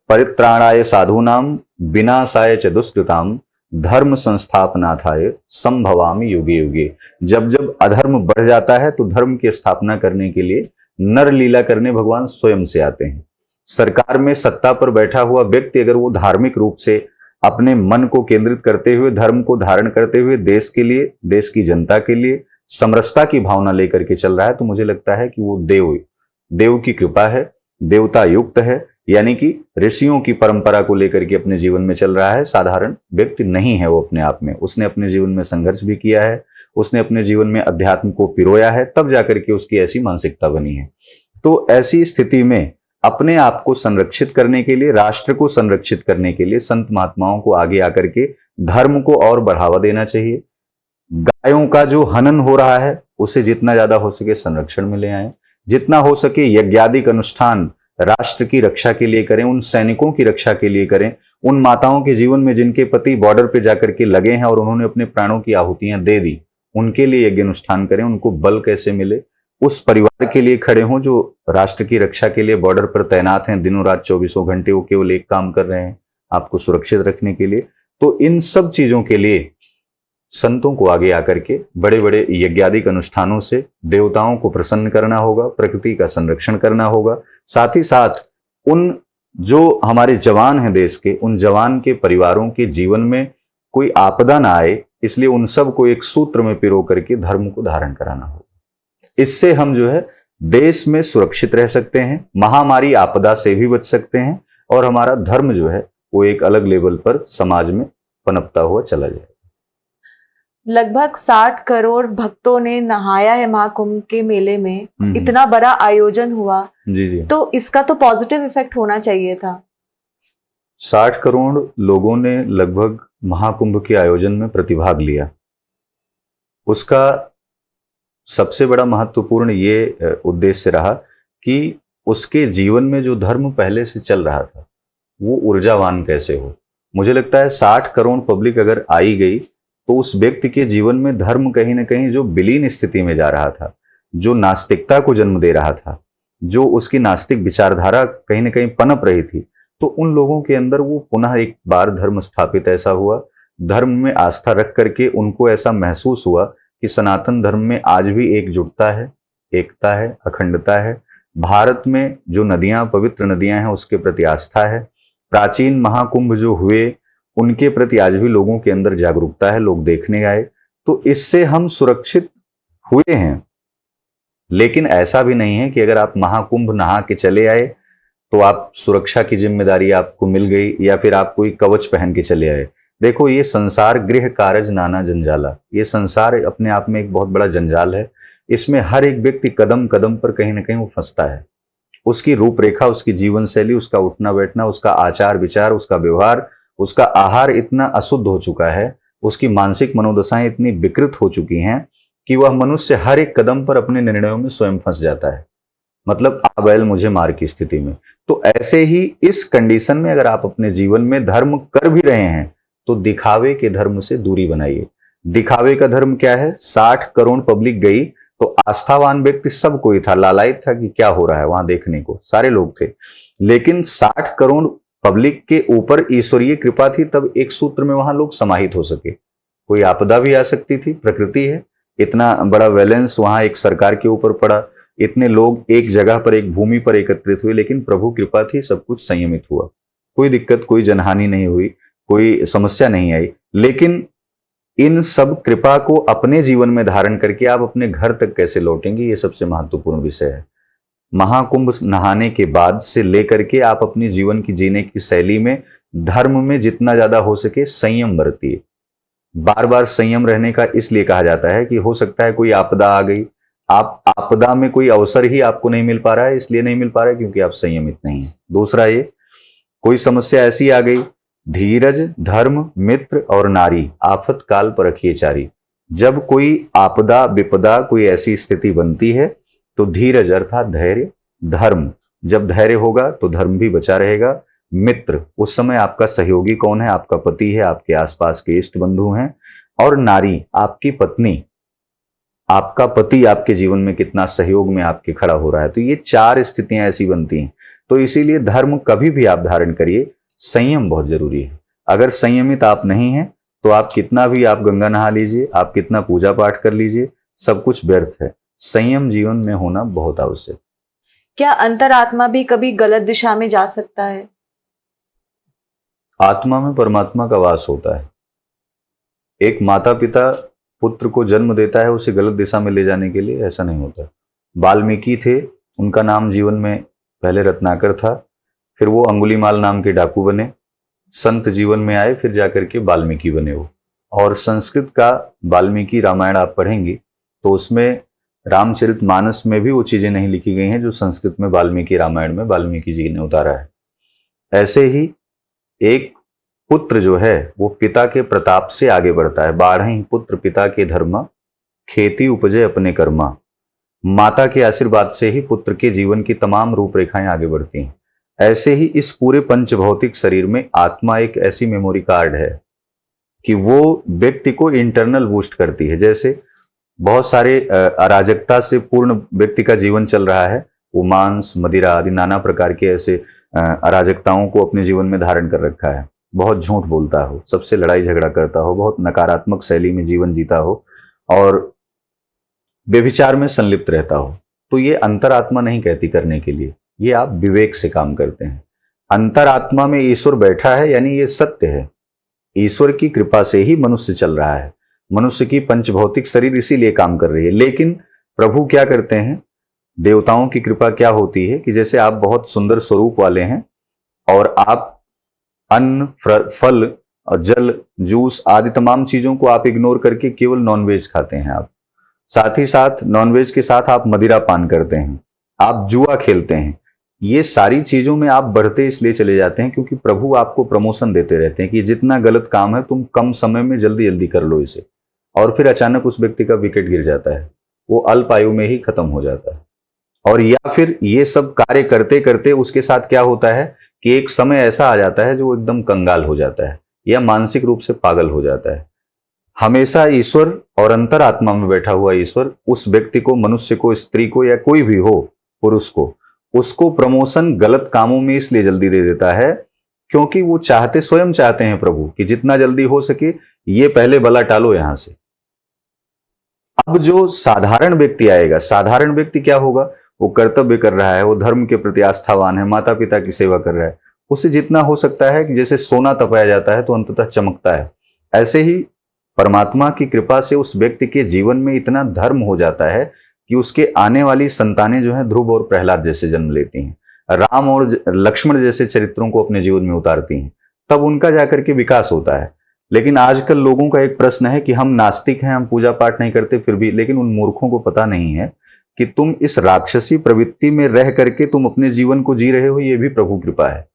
परित्राणाय साधूनां विनाशाय च दुष्कृताम धर्म संस्थापनार्थाय संभवामि युगे युगे। जब जब अधर्म बढ़ जाता है तो धर्म की स्थापना करने के लिए नर लीला करने भगवान स्वयं से आते हैं। सरकार में सत्ता पर बैठा हुआ व्यक्ति अगर वो धार्मिक रूप से अपने मन को केंद्रित करते हुए, धर्म को धारण करते हुए देश के लिए, देश की जनता के लिए समरसता की भावना लेकर के चल रहा है, तो मुझे लगता है कि वो देव की कृपा है, देवता युक्त है, यानी कि ऋषियों की परंपरा को लेकर के अपने जीवन में चल रहा है। साधारण व्यक्ति नहीं है वो अपने आप में। उसने अपने जीवन में संघर्ष भी किया है, उसने अपने जीवन में अध्यात्म को पिरोया है, तब जाकर के उसकी ऐसी मानसिकता बनी है। तो ऐसी स्थिति में अपने आप को संरक्षित करने के लिए, राष्ट्र को संरक्षित करने के लिए संत महात्माओं को आगे आकर के धर्म को और बढ़ावा देना चाहिए। गायों का जो हनन हो रहा है उसे जितना ज्यादा हो सके संरक्षण में ले आए। जितना हो सके यज्ञादिक अनुष्ठान राष्ट्र की रक्षा के लिए करें, उन सैनिकों की रक्षा के लिए करें, उन माताओं के जीवन में जिनके पति बॉर्डर पे जाकर के लगे हैं और उन्होंने अपने प्राणों की आहुतियां दे दी, उनके लिए यज्ञ अनुष्ठान करें। उनको बल कैसे मिले, उस परिवार के लिए खड़े हों जो राष्ट्र की रक्षा के लिए बॉर्डर पर तैनात हैं, दिनों रात 24 घंटे वो केवल एक काम कर रहे हैं, आपको सुरक्षित रखने के लिए। तो इन सब चीजों के लिए संतों को आगे आकर के बड़े बड़े यज्ञादिक अनुष्ठानों से देवताओं को प्रसन्न करना होगा, प्रकृति का संरक्षण करना होगा। साथ ही साथ उन जो हमारे जवान हैं देश के, उन जवान के परिवारों के जीवन में कोई आपदा ना आए, इसलिए उन सब को एक सूत्र में पिरो करके धर्म को धारण कराना होगा। इससे हम जो है देश में सुरक्षित रह सकते हैं, महामारी आपदा से भी बच सकते हैं और हमारा धर्म जो है वो एक अलग लेवल पर समाज में पनपता हुआ चला जाए। लगभग 60 करोड़ भक्तों ने नहाया है महाकुंभ के मेले में, इतना बड़ा आयोजन हुआ। जी। तो इसका तो पॉजिटिव इफेक्ट होना चाहिए था। 60 करोड़ लोगों ने लगभग महाकुंभ के आयोजन में प्रतिभाग लिया। उसका सबसे बड़ा महत्वपूर्ण ये उद्देश्य रहा कि उसके जीवन में जो धर्म पहले से चल रहा था वो ऊर्जावान कैसे हो। मुझे लगता है 60 करोड़ पब्लिक अगर आई गई तो उस व्यक्ति के जीवन में धर्म कहीं ना कहीं जो विलीन स्थिति में जा रहा था, जो नास्तिकता को जन्म दे रहा था, जो उसकी नास्तिक विचारधारा कहीं ना कहीं पनप रही थी, तो उन लोगों के अंदर वो पुनः एक बार धर्म स्थापित ऐसा हुआ। धर्म में आस्था रख करके उनको ऐसा महसूस हुआ कि सनातन धर्म में आज भी एकजुटता है, एकता है, अखंडता है। भारत में जो नदियां, पवित्र नदियां हैं, उसके प्रति आस्था है। प्राचीन महाकुंभ जो हुए उनके प्रति आज भी लोगों के अंदर जागरूकता है, लोग देखने आए। तो इससे हम सुरक्षित हुए हैं। लेकिन ऐसा भी नहीं है कि अगर आप महाकुंभ नहा के चले आए तो आप सुरक्षा की जिम्मेदारी आपको मिल गई या फिर आप कोई कवच पहन के चले आए। देखो, ये संसार गृह कारज नाना जंजाला, ये संसार अपने आप में एक बहुत बड़ा जंजाल है। इसमें हर एक व्यक्ति कदम कदम पर कहीं ना कहीं वो फंसता है। उसकी रूपरेखा, उसकी जीवन शैली, उसका उठना बैठना, उसका आचार विचार, उसका व्यवहार, उसका आहार इतना अशुद्ध हो चुका है, उसकी मानसिक मनोदशाएं इतनी विकृत हो चुकी हैं कि वह मनुष्य हर एक कदम पर अपने निर्णयों में स्वयं फंस जाता है। मतलब आ बैल मुझे मार की स्थिति में। तो ऐसे ही इस कंडीशन में अगर आप अपने जीवन में धर्म कर भी रहे हैं तो दिखावे के धर्म से दूरी बनाइए। दिखावे का धर्म क्या है? 60 करोड़ पब्लिक गई तो आस्थावान व्यक्ति सब कोई था, लालायित था कि क्या हो रहा है वहां देखने को, सारे लोग थे। लेकिन 60 करोड़ पब्लिक के ऊपर ईश्वरीय कृपा थी, तब एक सूत्र में वहां लोग समाहित हो सके। कोई आपदा भी आ सकती थी, प्रकृति है, इतना बड़ा वैलेंस वहां एक सरकार के ऊपर पड़ा, इतने लोग एक जगह पर, एक भूमि पर एकत्रित हुए, लेकिन प्रभु कृपा थी, सब कुछ संयमित हुआ, कोई दिक्कत, कोई जनहानि नहीं हुई, कोई समस्या नहीं आई। लेकिन इन सब कृपा को अपने जीवन में धारण करके आप अपने घर तक कैसे लौटेंगे, ये सबसे महत्वपूर्ण विषय है। महाकुंभ नहाने के बाद से लेकर के आप अपनी जीवन की जीने की शैली में, धर्म में जितना ज्यादा हो सके संयम बरतिए। बार बार संयम रहने का इसलिए कहा जाता है कि हो सकता है कोई आपदा आ गई, आप आपदा में कोई अवसर ही आपको नहीं मिल पा रहा है, इसलिए नहीं मिल पा रहा है क्योंकि आप संयमित नहीं है। दूसरा, ये कोई समस्या ऐसी आ गई, धीरज, धर्म, मित्र और नारी, आफत काल पर रखिए चारी। जब कोई आपदा विपदा, कोई ऐसी स्थिति बनती है तो धीरज अर्थात धैर्य, धर्म, जब धैर्य होगा तो धर्म भी बचा रहेगा। मित्र, उस समय आपका सहयोगी कौन है? आपका पति है, आपके आसपास के इष्ट बंधु हैं। और नारी, आपकी पत्नी, आपका पति आपके जीवन में कितना सहयोग में आपके खड़ा हो रहा है। तो ये 4 स्थितियां ऐसी बनती हैं। तो इसीलिए धर्म कभी भी आप धारण करिए, संयम बहुत जरूरी है। अगर संयमित आप नहीं हैं तो आप कितना भी, आप गंगा नहा लीजिए, आप कितना पूजा पाठ कर लीजिए, सब कुछ व्यर्थ है। संयम जीवन में होना बहुत आवश्यक। क्या अंतरात्मा भी कभी गलत दिशा में जा सकता है? आत्मा में परमात्मा का वास होता है। एक माता पिता पुत्र को जन्म देता है उसे गलत दिशा में ले जाने के लिए, ऐसा नहीं होता। वाल्मीकि थे, उनका नाम जीवन में पहले रत्नाकर था, फिर वो अंगुलीमाल नाम के डाकू बने, संत जीवन में आए, फिर जाकर के वाल्मीकि बने वो। और संस्कृत का वाल्मीकि रामायण आप पढ़ेंगे तो उसमें रामचरितमानस में भी वो चीजें नहीं लिखी गई हैं जो संस्कृत में वाल्मीकि रामायण में वाल्मीकि जी ने उतारा है। ऐसे ही एक पुत्र जो है वो पिता के प्रताप से आगे बढ़ता है। 12 पुत्र पिता के धर्मा, खेती उपजे अपने कर्मा। माता के आशीर्वाद से ही पुत्र के जीवन की तमाम रूपरेखाएं आगे बढ़ती हैं। ऐसे ही इस पूरे पंचभौतिक शरीर में आत्मा एक ऐसी मेमोरी कार्ड है कि वो व्यक्ति को इंटरनल बूस्ट करती है। जैसे बहुत सारे अराजकता से पूर्ण व्यक्ति का जीवन चल रहा है, वो मांस, मदिरा आदि नाना प्रकार के ऐसे अराजकताओं को अपने जीवन में धारण कर रखा है, बहुत झूठ बोलता हो, सबसे लड़ाई झगड़ा करता हो, बहुत नकारात्मक शैली में जीवन जीता हो और व्यभिचार में संलिप्त रहता हो, तो ये अंतरात्मा नहीं कहती करने के लिए, ये आप विवेक से काम करते हैं। अंतरात्मा में ईश्वर बैठा है, यानी ये सत्य है। ईश्वर की कृपा से ही मनुष्य चल रहा है, मनुष्य की पंचभौतिक शरीर इसीलिए काम कर रही है। लेकिन प्रभु क्या करते हैं, देवताओं की कृपा क्या होती है कि जैसे आप बहुत सुंदर स्वरूप वाले हैं और आप अन्न, फल और जल, जूस आदि तमाम चीजों को आप इग्नोर करके केवल नॉनवेज खाते हैं। आप साथ ही साथ नॉनवेज के साथ आप मदिरा पान करते हैं, आप जुआ खेलते हैं। ये सारी चीजों में आप बढ़ते इसलिए चले जाते हैं क्योंकि प्रभु आपको प्रमोशन देते रहते हैं कि जितना गलत काम है तुम कम समय में जल्दी जल्दी कर लो इसे, और फिर अचानक उस व्यक्ति का विकेट गिर जाता है, वो अल्प आयु में ही खत्म हो जाता है। और या फिर ये सब कार्य करते करते उसके साथ क्या होता है कि एक समय ऐसा आ जाता है जो एकदम कंगाल हो जाता है या मानसिक रूप से पागल हो जाता है। हमेशा ईश्वर और अंतरात्मा में बैठा हुआ ईश्वर उस व्यक्ति को, मनुष्य को, स्त्री को या कोई भी हो, पुरुष को, उसको प्रमोशन गलत कामों में इसलिए जल्दी दे देता है क्योंकि वो चाहते, स्वयं चाहते हैं प्रभु कि जितना जल्दी हो सके ये पहले बला टालो यहां से। अब जो साधारण व्यक्ति आएगा, साधारण व्यक्ति क्या होगा, वो कर्तव्य कर रहा है, वो धर्म के प्रति आस्थावान है, माता पिता की सेवा कर रहा है, उसे जितना हो सकता है कि जैसे सोना तपाया जाता है तो अंततः चमकता है, ऐसे ही परमात्मा की कृपा से उस व्यक्ति के जीवन में इतना धर्म हो जाता है कि उसके आने वाली संतानें जो हैं ध्रुव और प्रहलाद जैसे जन्म लेती हैं, राम और लक्ष्मण जैसे चरित्रों को अपने जीवन में उतारती हैं, तब उनका जाकर के विकास होता है। लेकिन आजकल लोगों का एक प्रश्न है कि हम नास्तिक हैं, हम पूजा पाठ नहीं करते फिर भी, लेकिन उन मूर्खों को पता नहीं है कि तुम इस राक्षसी प्रवृत्ति में रह करके तुम अपने जीवन को जी रहे हो, ये भी प्रभु कृपा है।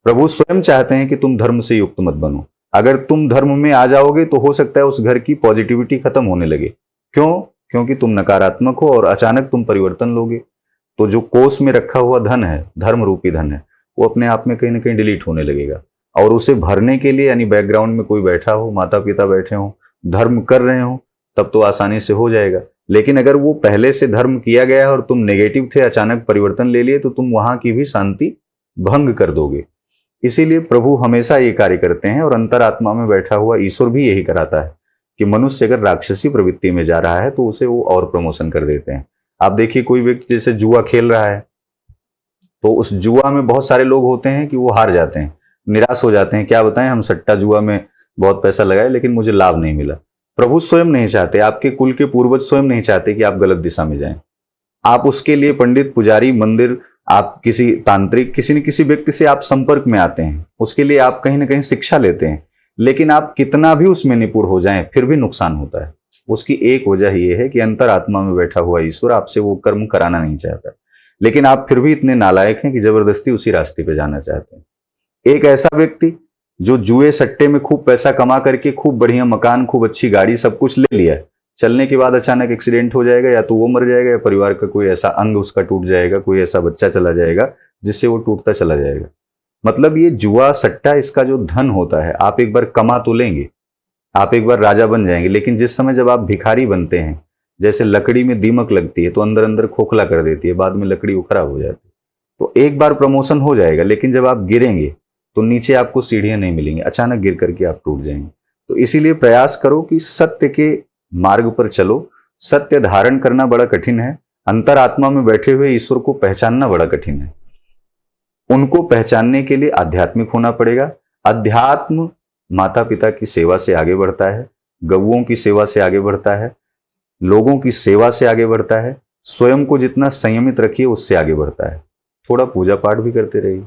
प्रभु स्वयं चाहते हैं कि तुम धर्म से युक्त मत बनो। अगर तुम धर्म में आ जाओगे तो हो सकता है उस घर की पॉजिटिविटी खत्म होने लगे। क्यों? क्योंकि तुम नकारात्मक हो और अचानक तुम परिवर्तन लोगे। तो जो कोष में रखा हुआ धन है, धर्म रूपी धन है, वो अपने आप में कहीं ना कहीं डिलीट होने लगेगा। और उसे भरने के लिए, यानी बैकग्राउंड में कोई बैठा हो, माता पिता बैठे हो, धर्म कर रहे हो, तब तो आसानी से हो जाएगा। लेकिन अगर वो पहले से धर्म किया गया है और तुम नेगेटिव थे, अचानक परिवर्तन ले लिए, तो तुम वहां की भी शांति भंग कर दोगे। इसीलिए प्रभु हमेशा ये कार्य करते हैं और अंतरात्मा में बैठा हुआ ईश्वर भी यही कराता है कि मनुष्य अगर राक्षसी प्रवृत्ति में जा रहा है तो उसे वो और प्रमोशन कर देते हैं। आप देखिए, कोई व्यक्ति जैसे जुआ खेल रहा है तो उस जुआ में बहुत सारे लोग होते हैं कि वो हार जाते हैं, निराश हो जाते हैं। क्या बताएं, हम सट्टा जुआ में बहुत पैसा लगाए लेकिन मुझे लाभ नहीं मिला। प्रभु स्वयं नहीं चाहते, आपके कुल के पूर्वज स्वयं नहीं चाहते कि आप गलत दिशा में जाएं। आप उसके लिए पंडित, पुजारी, मंदिर, आप किसी तांत्रिक, किसी न किसी व्यक्ति से आप संपर्क में आते हैं, उसके लिए आप कहीं ना कहीं शिक्षा लेते हैं। लेकिन आप कितना भी उसमें निपुण हो जाएं फिर भी नुकसान होता है। उसकी एक वजह यह है कि अंतरात्मा में बैठा हुआ ईश्वर आपसे वो कर्म कराना नहीं चाहता, लेकिन आप फिर भी इतने नालायक हैं कि जबरदस्ती उसी रास्ते पे जाना चाहते हैं। एक ऐसा व्यक्ति जो जुए सट्टे में खूब पैसा कमा करके खूब बढ़िया मकान, खूब अच्छी गाड़ी, सब कुछ ले लिया, चलने के बाद अचानक एक्सीडेंट हो जाएगा, या तो वो मर जाएगा या परिवार का कोई ऐसा अंग उसका टूट जाएगा, कोई ऐसा बच्चा चला जाएगा जिससे वो टूटता चला जाएगा। मतलब ये जुआ सट्टा, इसका जो धन होता है, आप एक बार कमा तो लेंगे, आप एक बार राजा बन जाएंगे, लेकिन जिस समय जब आप भिखारी बनते हैं, जैसे लकड़ी में दीमक लगती है तो अंदर अंदर खोखला कर देती है, बाद में लकड़ी उखड़ा हो जाती है। तो एक बार प्रमोशन हो जाएगा, लेकिन जब आप गिरेंगे तो नीचे आपको सीढ़ियां नहीं मिलेंगी, अचानक गिर करके आप टूट जाएंगे। तो इसीलिए प्रयास करो कि सत्य के मार्ग पर चलो। सत्य धारण करना बड़ा कठिन है, अंतरात्मा में बैठे हुए ईश्वर को पहचानना बड़ा कठिन है। उनको पहचानने के लिए आध्यात्मिक होना पड़ेगा। अध्यात्म माता पिता की सेवा से आगे बढ़ता है, गौओं की सेवा से आगे बढ़ता है, लोगों की सेवा से आगे बढ़ता है। स्वयं को जितना संयमित रखिए उससे आगे बढ़ता है। थोड़ा पूजा पाठ भी करते रहिए।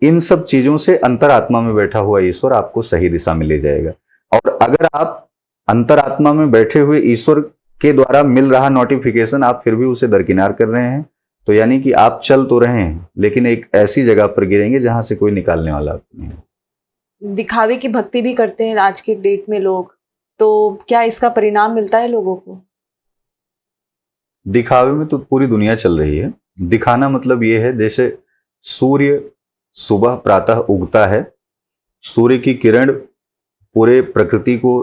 इन सब चीजों से अंतरात्मा में बैठा हुआ ईश्वर आपको सही दिशा में ले जाएगा। और अगर आप अंतरात्मा में बैठे हुए ईश्वर के द्वारा मिल रहा नोटिफिकेशन आप फिर भी उसे दरकिनार कर रहे हैं, तो यानी कि आप चल तो रहे हैं लेकिन एक ऐसी जगह पर गिरेंगे जहां से कोई निकालने वाला नहीं है। दिखावे की भक्ति भी करते हैं आज के डेट में लोग, तो क्या इसका परिणाम मिलता है लोगों को? दिखावे में तो पूरी दुनिया चल रही है। दिखाना मतलब ये है, जैसे सूर्य सुबह प्रातः उगता है, सूर्य की किरण पूरे प्रकृति को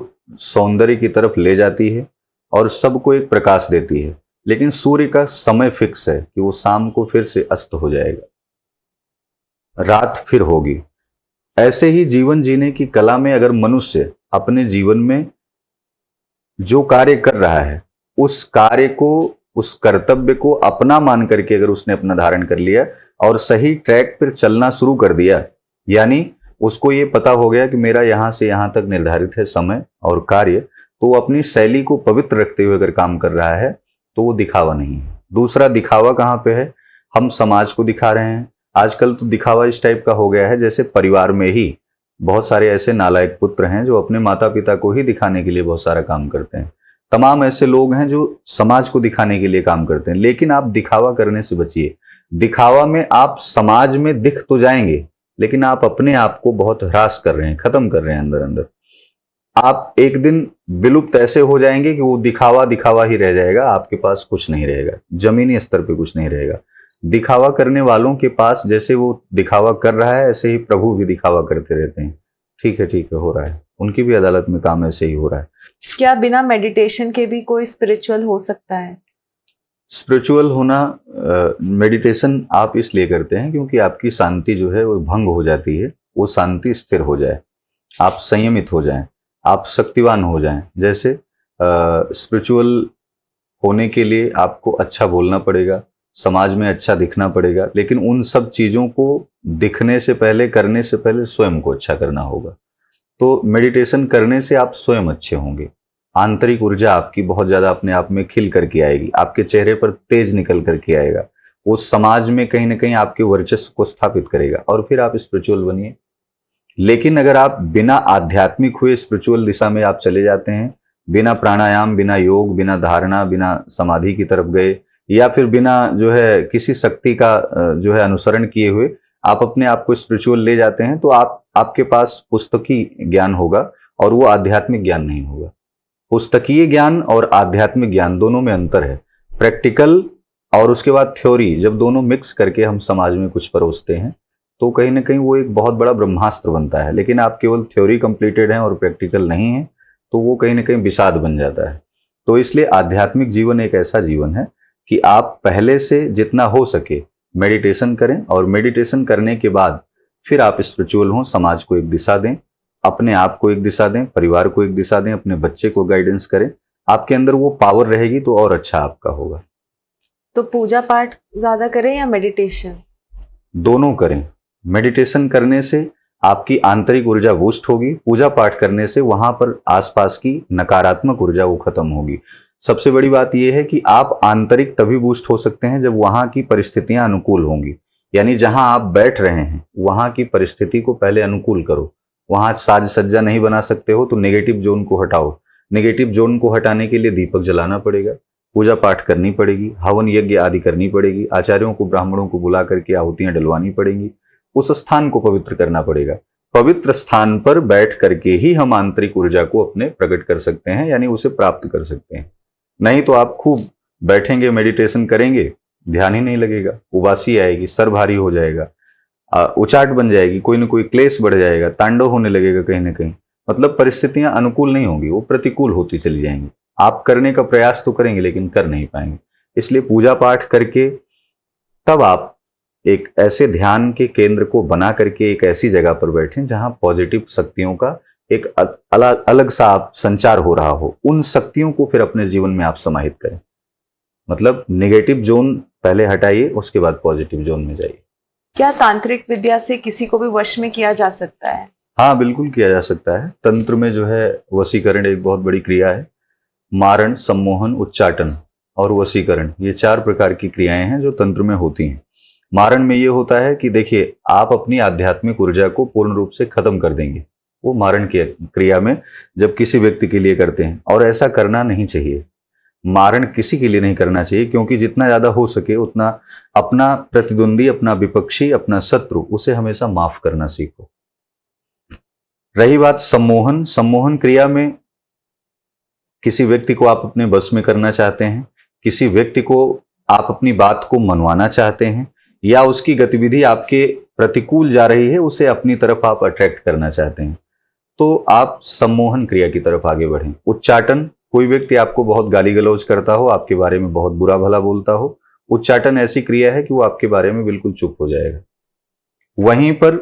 सौंदर्य की तरफ ले जाती है और सबको एक प्रकाश देती है, लेकिन सूर्य का समय फिक्स है कि वो शाम को फिर से अस्त हो जाएगा, रात फिर होगी। ऐसे ही जीवन जीने की कला में अगर मनुष्य अपने जीवन में जो कार्य कर रहा है उस कार्य को, उस कर्तव्य को अपना मान करके अगर उसने अपना धारण कर लिया और सही ट्रैक पर चलना शुरू कर दिया, यानी उसको ये पता हो गया कि मेरा यहां से यहां तक निर्धारित है समय और कार्य, तो वो अपनी शैली को पवित्र रखते हुए अगर काम कर रहा है तो वो दिखावा नहीं है। दूसरा दिखावा कहाँ पे है? हम समाज को दिखा रहे हैं। आजकल तो दिखावा इस टाइप का हो गया है जैसे परिवार में ही बहुत सारे ऐसे नालायक पुत्र हैं जो अपने माता पिता को ही दिखाने के लिए बहुत सारा काम करते हैं। तमाम ऐसे लोग हैं जो समाज को दिखाने के लिए काम करते हैं, लेकिन आप दिखावा करने से बचिए। दिखावा में आप समाज में दिख तो जाएंगे, लेकिन आप अपने आप को बहुत ह्रास कर रहे हैं, खत्म कर रहे हैं अंदर अंदर। आप एक दिन विलुप्त ऐसे हो जाएंगे कि वो दिखावा दिखावा ही रह जाएगा, आपके पास कुछ नहीं रहेगा, जमीनी स्तर पे कुछ नहीं रहेगा। दिखावा करने वालों के पास जैसे वो दिखावा कर रहा है, ऐसे ही प्रभु भी दिखावा करते रहते हैं। ठीक है हो रहा है, उनकी भी अदालत में काम ऐसे ही हो रहा है। क्या बिना मेडिटेशन के भी कोई स्पिरिचुअल हो सकता है? स्पिरिचुअल होना, मेडिटेशन आप इसलिए करते हैं क्योंकि आपकी शांति जो है वो भंग हो जाती है, वो शांति स्थिर हो जाए, आप संयमित हो जाएं, आप शक्तिवान हो जाएं। जैसे स्पिरिचुअल होने के लिए आपको अच्छा बोलना पड़ेगा, समाज में अच्छा दिखना पड़ेगा, लेकिन उन सब चीज़ों को दिखने से पहले, करने से पहले स्वयं को अच्छा करना होगा। तो मेडिटेशन करने से आप स्वयं अच्छे होंगे, आंतरिक ऊर्जा आपकी बहुत ज़्यादा अपने आप में खिल करके आएगी, आपके चेहरे पर तेज निकल करके आएगा, वो समाज में कहीं ना कहीं आपके वर्चस्व को स्थापित करेगा और फिर आप स्पिरिचुअल बनिए। लेकिन अगर आप बिना आध्यात्मिक हुए स्पिरिचुअल दिशा में आप चले जाते हैं, बिना प्राणायाम, बिना योग, बिना धारणा, बिना समाधि की तरफ गए, या फिर बिना जो है किसी शक्ति का जो है अनुसरण किए हुए आप अपने आप को स्पिरिचुअल ले जाते हैं, तो आपके पास पुस्तकी ज्ञान होगा और वो आध्यात्मिक ज्ञान नहीं होगा। पुस्तकीय ज्ञान और आध्यात्मिक ज्ञान दोनों में अंतर है। प्रैक्टिकल और उसके बाद थ्योरी जब दोनों मिक्स करके हम समाज में कुछ परोसते हैं तो कहीं ना कहीं वो एक बहुत बड़ा ब्रह्मास्त्र बनता है। लेकिन आप केवल थ्योरी कंप्लीटेड हैं और प्रैक्टिकल नहीं है तो वो कहीं ना कहीं विषाद बन जाता है। तो इसलिए आध्यात्मिक जीवन एक ऐसा जीवन है कि आप पहले से जितना हो सके मेडिटेशन करें, और मेडिटेशन करने के बाद फिर आप स्पिरिचुअल हों, समाज को एक दिशा दें, अपने आप को एक दिशा दें, परिवार को एक दिशा दें, अपने बच्चे को गाइडेंस करें। आपके अंदर वो पावर रहेगी तो और अच्छा आपका होगा। तो पूजा पाठ ज्यादा करें या मेडिटेशन? दोनों करें। मेडिटेशन करने से आपकी आंतरिक ऊर्जा बूस्ट होगी, पूजा पाठ करने से वहां पर आसपास की नकारात्मक ऊर्जा वो खत्म होगी। सबसे बड़ी बात यह है कि आप आंतरिक तभी बूस्ट हो सकते हैं जब वहां की परिस्थितियां अनुकूल होंगी। यानी जहां आप बैठ रहे हैं वहां की परिस्थिति को पहले अनुकूल करो। वहां साज सज्जा नहीं बना सकते हो तो नेगेटिव जोन को हटाओ। नेगेटिव जोन को हटाने के लिए दीपक जलाना पड़ेगा, पूजा पाठ करनी पड़ेगी, हवन यज्ञ आदि करनी पड़ेगी, आचार्यों को, ब्राह्मणों को बुला करके आहुतियां डलवानी पड़ेंगी, उस स्थान को पवित्र करना पड़ेगा। पवित्र स्थान पर बैठ करके ही हम आंतरिक ऊर्जा को अपने प्रकट कर सकते हैं, यानी उसे प्राप्त कर सकते हैं। नहीं तो आप खूब बैठेंगे, मेडिटेशन करेंगे, ध्यान ही नहीं लगेगा, उबासी आएगी, सर भारी हो जाएगा, उचाट बन जाएगी, कोई ना कोई क्लेश बढ़ जाएगा, तांडव होने लगेगा कहीं ना कहीं। मतलब परिस्थितियां अनुकूल नहीं होंगी, वो प्रतिकूल होती चली जाएंगी। आप करने का प्रयास तो करेंगे लेकिन कर नहीं पाएंगे। इसलिए पूजा पाठ करके तब आप एक ऐसे ध्यान के केंद्र को बना करके एक ऐसी जगह पर बैठें जहां पॉजिटिव शक्तियों का एक अलग सा आप संचार हो रहा हो। उन शक्तियों को फिर अपने जीवन में आप समाहित करें। मतलब नेगेटिव जोन पहले हटाइए, उसके बाद पॉजिटिव जोन में जाइए। क्या तांत्रिक विद्या से किसी को भी वश में किया जा सकता है? हाँ, बिल्कुल किया जा सकता है। तंत्र में जो है वशीकरण एक बहुत बड़ी क्रिया है। मारण, सम्मोहन, उच्चाटन और वशीकरण, ये 4 प्रकार की क्रियाएं हैं जो तंत्र में होती हैं। मारण में ये होता है कि देखिए, आप अपनी आध्यात्मिक ऊर्जा को पूर्ण रूप से खत्म कर देंगे। वो मारण की क्रिया में जब किसी व्यक्ति के लिए करते हैं, और ऐसा करना नहीं चाहिए। मारण किसी के लिए नहीं करना चाहिए, क्योंकि जितना ज्यादा हो सके उतना अपना प्रतिद्वंदी, अपना विपक्षी, अपना शत्रु, उसे हमेशा माफ करना सीखो। रही बात सम्मोहन, सम्मोहन क्रिया में किसी व्यक्ति को आप अपने बस में करना चाहते हैं, किसी व्यक्ति को आप अपनी बात को मनवाना चाहते हैं, या उसकी गतिविधि आपके प्रतिकूल जा रही है, उसे अपनी तरफ आप अट्रैक्ट करना चाहते हैं, तो आप सम्मोहन क्रिया की तरफ आगे बढ़ें। उच्चाटन, कोई व्यक्ति आपको बहुत गाली गलौज करता हो, आपके बारे में बहुत बुरा भला बोलता हो, उच्चाटन ऐसी क्रिया है कि वो आपके बारे में बिल्कुल चुप हो जाएगा। वहीं पर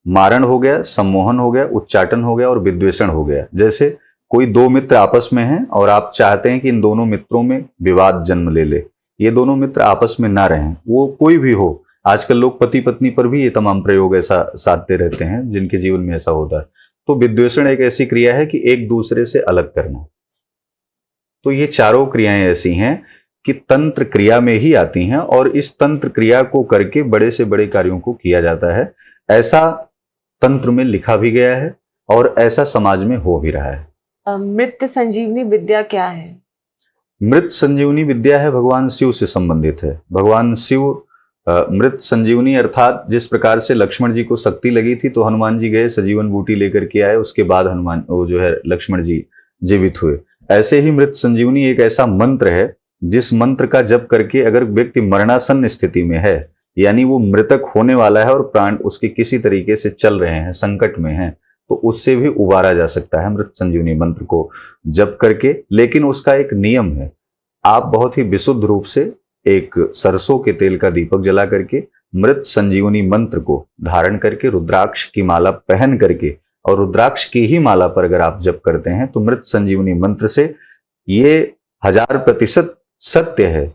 मारण हो गया, सम्मोहन हो गया, उच्चाटन हो गया और विद्वेषण हो गया। जैसे कोई 2 मित्र आपस में हैं और आप चाहते हैं कि इन दोनों मित्रों में विवाद जन्म ले ले, ये दोनों मित्र आपस में ना रहें, वो कोई भी हो। आजकल लोग पति पत्नी पर भी ये तमाम प्रयोग ऐसा साधते रहते हैं जिनके जीवन में ऐसा होता है। तो विद्वेषण एक ऐसी क्रिया है कि एक दूसरे से अलग करना। तो ये चारों क्रियाएं ऐसी हैं कि तंत्र क्रिया में ही आती हैं, और इस तंत्र क्रिया को करके बड़े से बड़े कार्यों को किया जाता है। ऐसा तंत्र में लिखा भी गया है और ऐसा समाज में हो भी रहा है। मृत संजीवनी विद्या क्या है? मृत संजीवनी विद्या है, भगवान शिव से संबंधित है। भगवान शिव मृत संजीवनी अर्थात जिस प्रकार से लक्ष्मण जी को शक्ति लगी थी तो हनुमान जी गए, सजीवन बूटी लेकर के आए, उसके बाद हनुमान वो जो है लक्ष्मण जी जीवित हुए। ऐसे ही मृत संजीवनी एक ऐसा मंत्र है जिस मंत्र का जप करके अगर व्यक्ति मरणासन्न स्थिति में है, यानी वो मृतक होने वाला है और प्राण उसके किसी तरीके से चल रहे हैं, संकट में हैं, तो उससे भी उबारा जा सकता है मृत संजीवनी मंत्र को जप करके। लेकिन उसका एक नियम है, आप बहुत ही विशुद्ध रूप से एक सरसों के तेल का दीपक जला करके मृत संजीवनी मंत्र को धारण करके रुद्राक्ष की माला पहन करके, और रुद्राक्ष की ही माला पर अगर आप जप करते हैं तो मृत संजीवनी मंत्र से ये 1000% सत्य है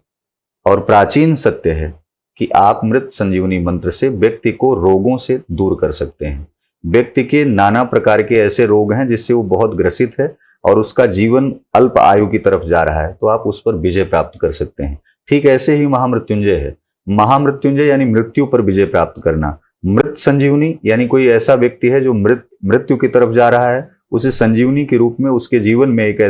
और प्राचीन सत्य है कि आप मृत संजीवनी मंत्र से व्यक्ति को रोगों से दूर कर सकते हैं। व्यक्ति के नाना प्रकार के ऐसे रोग हैं जिससे वो बहुत ग्रसित है और उसका जीवन अल्प आयु की तरफ जा रहा है, तो आप उस पर विजय प्राप्त कर सकते हैं। ठीक ऐसे ही महामृत्युंजय है। महामृत्युंजय यानी मृत्यु पर विजय प्राप्त करना। मृत संजीवनी यानी कोई ऐसा व्यक्ति है जो मृत्यु की तरफ जा रहा है, उसे संजीवनी के रूप में उसके जीवन में एक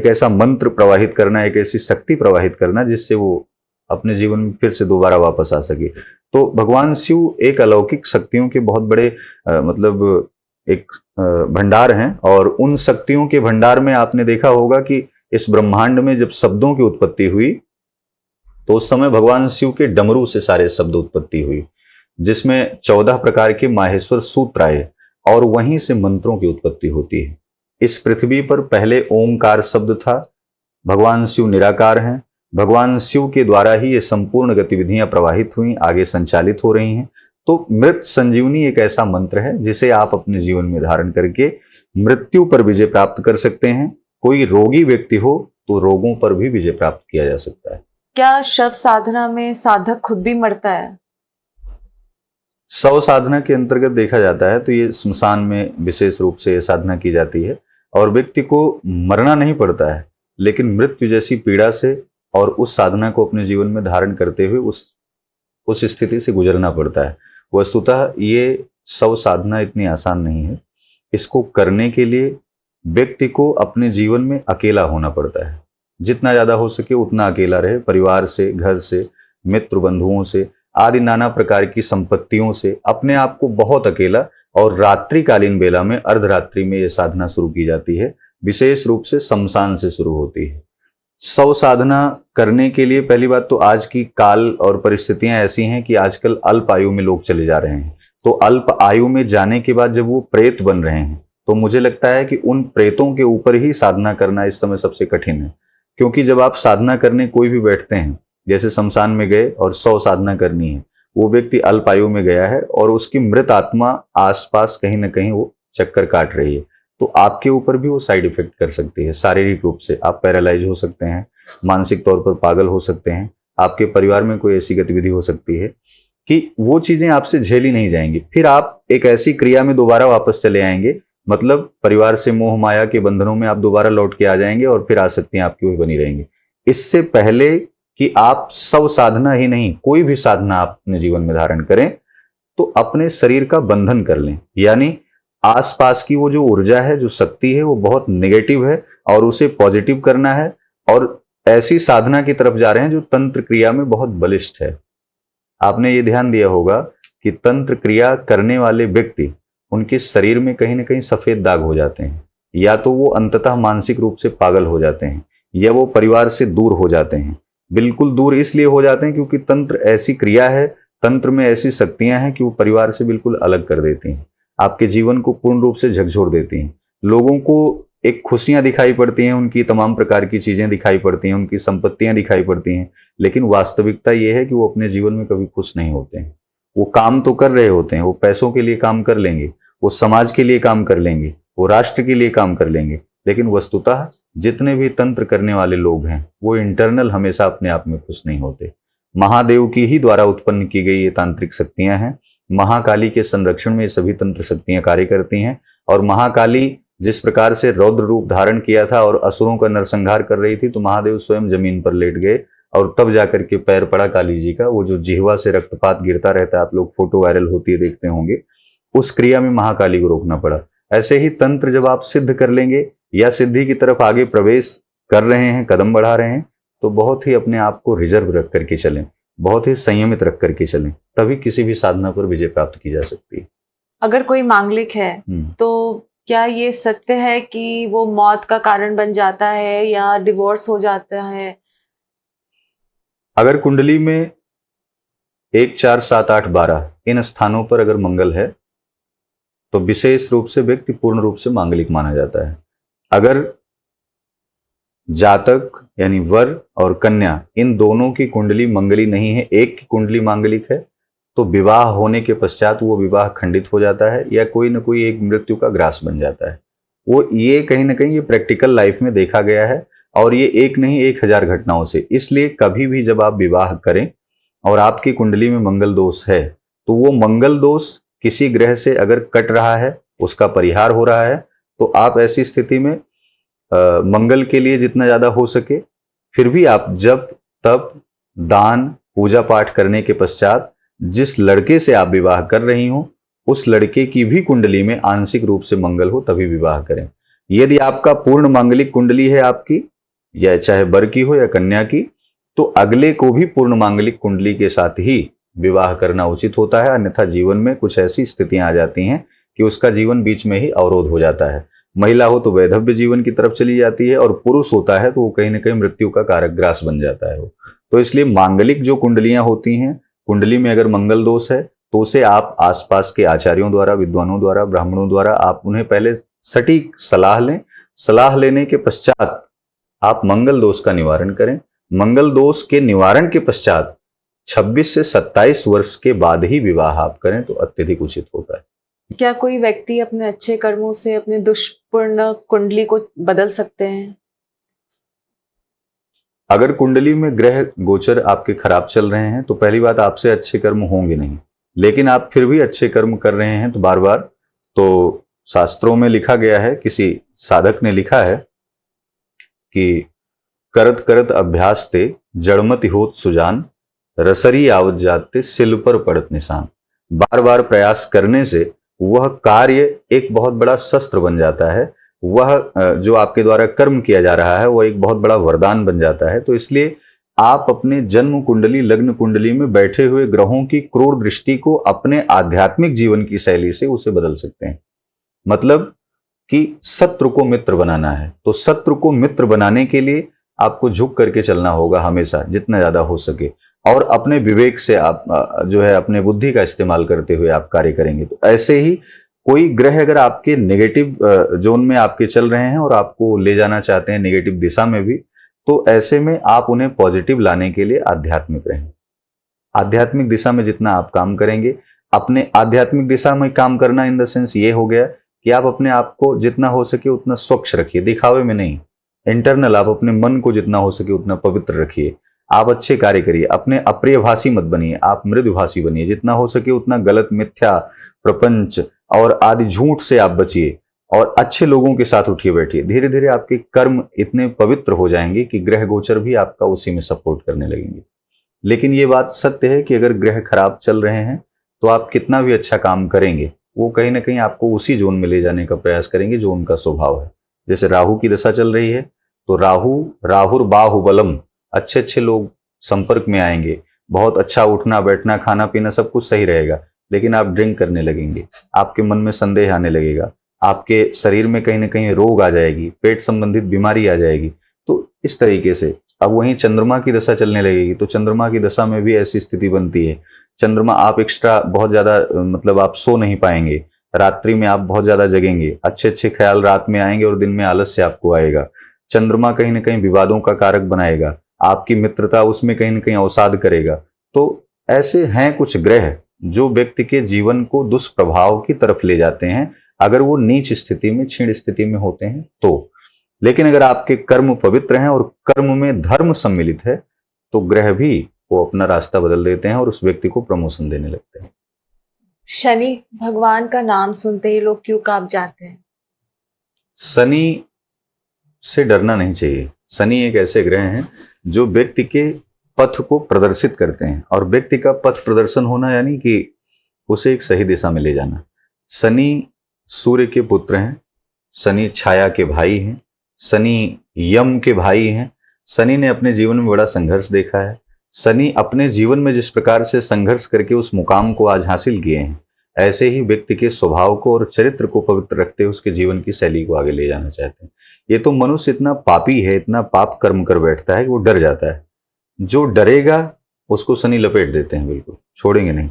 ऐसा मंत्र प्रवाहित करना, एक ऐसी शक्ति प्रवाहित करना जिससे वो अपने जीवन में फिर से दोबारा वापस आ सके। तो भगवान शिव एक अलौकिक शक्तियों के बहुत बड़े एक भंडार हैं, और उन शक्तियों के भंडार में आपने देखा होगा कि इस ब्रह्मांड में जब शब्दों की उत्पत्ति हुई तो उस समय भगवान शिव के डमरू से सारे शब्द उत्पत्ति हुई, जिसमें 14 प्रकार के माहेश्वर सूत्र आए और वहीं से मंत्रों की उत्पत्ति होती है। इस पृथ्वी पर पहले ओंकार शब्द था। भगवान शिव निराकार हैं। भगवान शिव के द्वारा ही ये संपूर्ण गतिविधियां प्रवाहित हुई, आगे संचालित हो रही हैं। तो मृत संजीवनी एक ऐसा मंत्र है जिसे आप अपने जीवन में धारण करके मृत्यु पर विजय प्राप्त कर सकते हैं। कोई रोगी व्यक्ति हो तो रोगों पर भी विजय प्राप्त किया जा सकता है। क्या शव साधना में साधक खुद भी मरता है? शव साधना के अंतर्गत देखा जाता है तो ये स्मशान में विशेष रूप से साधना की जाती है, और व्यक्ति को मरना नहीं पड़ता है, लेकिन मृत्यु जैसी पीड़ा से और उस साधना को अपने जीवन में धारण करते हुए उस स्थिति से गुजरना पड़ता है। वस्तुतः ये शव साधना इतनी आसान नहीं है। इसको करने के लिए व्यक्ति को अपने जीवन में अकेला होना पड़ता है। जितना ज़्यादा हो सके उतना अकेला रहे, परिवार से, घर से, मित्र बंधुओं से आदि नाना प्रकार की संपत्तियों से अपने आप को बहुत अकेला, और रात्रिकालीन बेला में अर्धरात्रि में ये साधना शुरू की जाती है। विशेष रूप से शमशान से शुरू होती है। शव साधना करने के लिए पहली बात तो आज की काल और परिस्थितियां ऐसी हैं कि आजकल अल्प आयु में लोग चले जा रहे हैं। तो अल्प आयु में जाने के बाद जब वो प्रेत बन रहे हैं तो मुझे लगता है कि उन प्रेतों के ऊपर ही साधना करना इस समय सबसे कठिन है। क्योंकि जब आप साधना करने कोई भी बैठते हैं, जैसे शमशान में गए और 100 साधना करनी है, वो व्यक्ति अल्प आयु में गया है और उसकी मृत आत्मा आसपास कहीं ना कहीं वो चक्कर काट रही है, तो आपके ऊपर भी वो साइड इफेक्ट कर सकती है। शारीरिक रूप से आप पैरालाइज हो सकते हैं, मानसिक तौर पर पागल हो सकते हैं, आपके परिवार में कोई ऐसी गतिविधि हो सकती है कि वो चीजें आपसे झेली नहीं जाएंगी। फिर आप एक ऐसी क्रिया में दोबारा वापस चले आएंगे, मतलब परिवार से मोह माया के बंधनों में आप दोबारा लौट के आ जाएंगे और फिर आसक्तियां आपकी वही बनी रहेंगी। इससे पहले कि आप शव साधना ही नहीं, कोई भी साधना आप अपने जीवन में धारण करें तो अपने शरीर का बंधन कर लें। यानी आसपास की वो जो ऊर्जा है, जो शक्ति है, वो बहुत नेगेटिव है और उसे पॉजिटिव करना है, और ऐसी साधना की तरफ जा रहे हैं जो तंत्र क्रिया में बहुत बलिष्ठ है। आपने ये ध्यान दिया होगा कि तंत्र क्रिया करने वाले व्यक्ति, उनके शरीर में कहीं ना कहीं सफेद दाग हो जाते हैं, या तो वो अंततः मानसिक रूप से पागल हो जाते हैं, या वो परिवार से दूर हो जाते हैं। बिल्कुल दूर इसलिए हो जाते हैं क्योंकि तंत्र ऐसी क्रिया है, तंत्र में ऐसी शक्तियां हैं कि वो परिवार से बिल्कुल अलग कर देती हैं, आपके जीवन को पूर्ण रूप से झकझोर देती हैं। लोगों को एक खुशियां दिखाई पड़ती हैं, उनकी तमाम प्रकार की चीजें दिखाई पड़ती हैं, उनकी संपत्तियां दिखाई पड़ती हैं, लेकिन वास्तविकता ये है कि वो अपने जीवन में कभी खुश नहीं होते हैं। वो काम तो कर रहे होते हैं, वो पैसों के लिए काम कर लेंगे, वो समाज के लिए काम कर लेंगे, वो राष्ट्र के लिए काम कर लेंगे, लेकिन वस्तुतः जितने भी तंत्र करने वाले लोग हैं वो इंटरनल हमेशा अपने आप में खुश नहीं होते। महादेव की ही द्वारा उत्पन्न की गई ये तांत्रिक शक्तियां हैं। महाकाली के संरक्षण में ये सभी तंत्र शक्तियां कार्य करती हैं, और महाकाली जिस प्रकार से रौद्र रूप धारण किया था और असुरों का नरसंहार कर रही थी, तो महादेव स्वयं जमीन पर लेट गए और तब जाकर के पैर पड़ा काली जी का। वो जो जिह्वा से रक्तपात गिरता रहता है, आप लोग फोटो वायरल होती है देखते होंगे, उस क्रिया में महाकाली को रोकना पड़ा। ऐसे ही तंत्र जब आप सिद्ध कर लेंगे या सिद्धि की तरफ आगे प्रवेश कर रहे हैं, कदम बढ़ा रहे हैं, तो बहुत ही अपने आप को रिजर्व रख करके चलें, बहुत ही संयमित रख करके चलें, तभी किसी भी साधना पर विजय प्राप्त की जा सकती है। अगर कोई मांगलिक है तो क्या ये सत्य है कि वो मौत का कारण बन जाता है या डिवोर्स हो जाता है? अगर कुंडली में 1, 4, 7, 8, 12 इन स्थानों पर अगर मंगल है तो विशेष रूप से व्यक्ति पूर्ण रूप से मांगलिक माना जाता है। अगर जातक यानी वर और कन्या इन दोनों की कुंडली मंगली नहीं है, एक की कुंडली मांगलिक है, तो विवाह होने के पश्चात वो विवाह खंडित हो जाता है या कोई ना कोई एक मृत्यु का ग्रास बन जाता है। वो ये कहीं ना कहीं ये प्रैक्टिकल लाइफ में देखा गया है, और ये एक नहीं 1000 घटनाओं से। इसलिए कभी भी जब आप विवाह करें और आपकी कुंडली में मंगल दोष है, तो वो मंगल दोष किसी ग्रह से अगर कट रहा है, उसका परिहार हो रहा है, तो आप ऐसी स्थिति में मंगल के लिए जितना ज्यादा हो सके, फिर भी आप जब तब दान पूजा पाठ करने के पश्चात जिस लड़के से आप विवाह कर रही हो उस लड़के की भी कुंडली में आंशिक रूप से मंगल हो तभी विवाह करें। यदि आपका पूर्ण मांगलिक कुंडली है आपकी, या चाहे वर की हो या कन्या की, तो अगले को भी पूर्ण मांगलिक कुंडली के साथ ही विवाह करना उचित होता है। अन्यथा जीवन में कुछ ऐसी स्थितियां आ जाती हैं कि उसका जीवन बीच में ही अवरोध हो जाता है। महिला हो तो वैधव्य जीवन की तरफ चली जाती है, और पुरुष होता है तो वो कहीं ना कहीं मृत्यु का कारक ग्रास बन जाता है वो। तो इसलिए मांगलिक जो कुंडलियां होती हैं, कुंडली में अगर मंगल दोष है तो उसे आप आसपास के आचार्यों द्वारा, विद्वानों द्वारा, ब्राह्मणों द्वारा आप उन्हें पहले सटीक सलाह लें। सलाह लेने के पश्चात आप मंगल दोष का निवारण करें। मंगल दोष के निवारण के पश्चात 26 से 27 वर्ष के बाद ही विवाह आप करें तो अत्यधिक उचित होता है। क्या कोई व्यक्ति अपने अच्छे कर्मों से अपने दुष्पूर्ण कुंडली को बदल सकते हैं? अगर कुंडली में ग्रह गोचर आपके खराब चल रहे हैं तो पहली बात, आपसे अच्छे कर्म होंगे नहीं। लेकिन आप फिर भी अच्छे कर्म कर रहे हैं तो बार बार, तो शास्त्रों में लिखा गया है, किसी साधक ने लिखा है कि करत करत अभ्यास ते जड़मति होत सुजान, रसरी आवत जाते सिल पर पड़त निशान। बार बार प्रयास करने से वह कार्य एक बहुत बड़ा शस्त्र बन जाता है। वह जो आपके द्वारा कर्म किया जा रहा है वह एक बहुत बड़ा वरदान बन जाता है। तो इसलिए आप अपने जन्म कुंडली, लग्न कुंडली में बैठे हुए ग्रहों की क्रूर दृष्टि को अपने आध्यात्मिक जीवन की शैली से उसे बदल सकते हैं। मतलब कि शत्रु को मित्र बनाना है, तो शत्रु को मित्र बनाने के लिए आपको झुक करके चलना होगा हमेशा, जितना ज्यादा हो सके, और अपने विवेक से आप जो है अपने बुद्धि का इस्तेमाल करते हुए आप कार्य करेंगे। तो ऐसे ही कोई ग्रह अगर आपके नेगेटिव जोन में आपके चल रहे हैं और आपको ले जाना चाहते हैं नेगेटिव दिशा में भी, तो ऐसे में आप उन्हें पॉजिटिव लाने के लिए आध्यात्मिक रहें। आध्यात्मिक दिशा में जितना आप काम करेंगे, अपने आध्यात्मिक दिशा में काम करना इन द सेंस ये हो गया कि आप अपने आप को जितना हो सके उतना स्वच्छ रखिए, दिखावे में नहीं। इंटरनल आप अपने मन को जितना हो सके उतना पवित्र रखिए। आप अच्छे कार्य करिए, अपने अप्रियभाषी मत बनिए, आप मृदुभाषी बनिए। जितना हो सके उतना गलत, मिथ्या, प्रपंच और आदि झूठ से आप बचिए, और अच्छे लोगों के साथ उठिए बैठिए। धीरे धीरे आपके कर्म इतने पवित्र हो जाएंगे कि ग्रह गोचर भी आपका उसी में सपोर्ट करने लगेंगे। लेकिन ये बात सत्य है कि अगर ग्रह खराब चल रहे हैं तो आप कितना भी अच्छा काम करेंगे वो कहीं ना कहीं आपको उसी जोन में ले जाने का प्रयास करेंगे जो उनका स्वभाव है। जैसे राहु की दशा चल रही है तो राहुर बाहुबलम, अच्छे अच्छे लोग संपर्क में आएंगे, बहुत अच्छा उठना बैठना खाना पीना सब कुछ सही रहेगा। लेकिन आप ड्रिंक करने लगेंगे, आपके मन में संदेह आने लगेगा, आपके शरीर में कहीं ना कहीं रोग आ जाएगी, पेट संबंधित बीमारी आ जाएगी। तो इस तरीके से अब वहीं चंद्रमा की दशा चलने लगेगी तो चंद्रमा की दशा में भी ऐसी स्थिति बनती है। चंद्रमा आप एक्स्ट्रा बहुत ज्यादा मतलब आप सो नहीं पाएंगे, रात्रि में आप बहुत ज्यादा जगेंगे, अच्छे अच्छे ख्याल रात में आएंगे और दिन में आलस्य आपको आएगा। चंद्रमा कहीं ना कहीं विवादों का कारक बनाएगा, आपकी मित्रता उसमें कहीं ना कहीं अवसाद करेगा। तो ऐसे हैं कुछ ग्रह जो व्यक्ति के जीवन को दुष्प्रभाव की तरफ ले जाते हैं अगर वो नीच स्थिति में, क्षीण स्थिति में होते हैं तो। लेकिन अगर आपके कर्म पवित्र हैं और कर्म में धर्म सम्मिलित है तो ग्रह भी वो अपना रास्ता बदल देते हैं और उस व्यक्ति को प्रमोशन देने लगते हैं। शनि भगवान का नाम सुनते ही लोग क्यों कांप जाते हैं? शनि से डरना नहीं चाहिए। शनि एक ऐसे ग्रह हैं जो व्यक्ति के पथ को प्रदर्शित करते हैं, और व्यक्ति का पथ प्रदर्शन होना यानी कि उसे एक सही दिशा में ले जाना। शनि सूर्य के पुत्र हैं, शनि छाया के भाई हैं, शनि यम के भाई हैं। शनि ने अपने जीवन में बड़ा संघर्ष देखा है। शनि अपने जीवन में जिस प्रकार से संघर्ष करके उस मुकाम को आज हासिल किए हैं, ऐसे ही व्यक्ति के स्वभाव को और चरित्र को पवित्र रखते हुए उसके जीवन की शैली को आगे ले जाना चाहते हैं। ये तो मनुष्य इतना पापी है, इतना पाप कर्म कर बैठता है कि वो डर जाता है। जो डरेगा उसको शनि लपेट देते हैं, बिल्कुल छोड़ेंगे नहीं।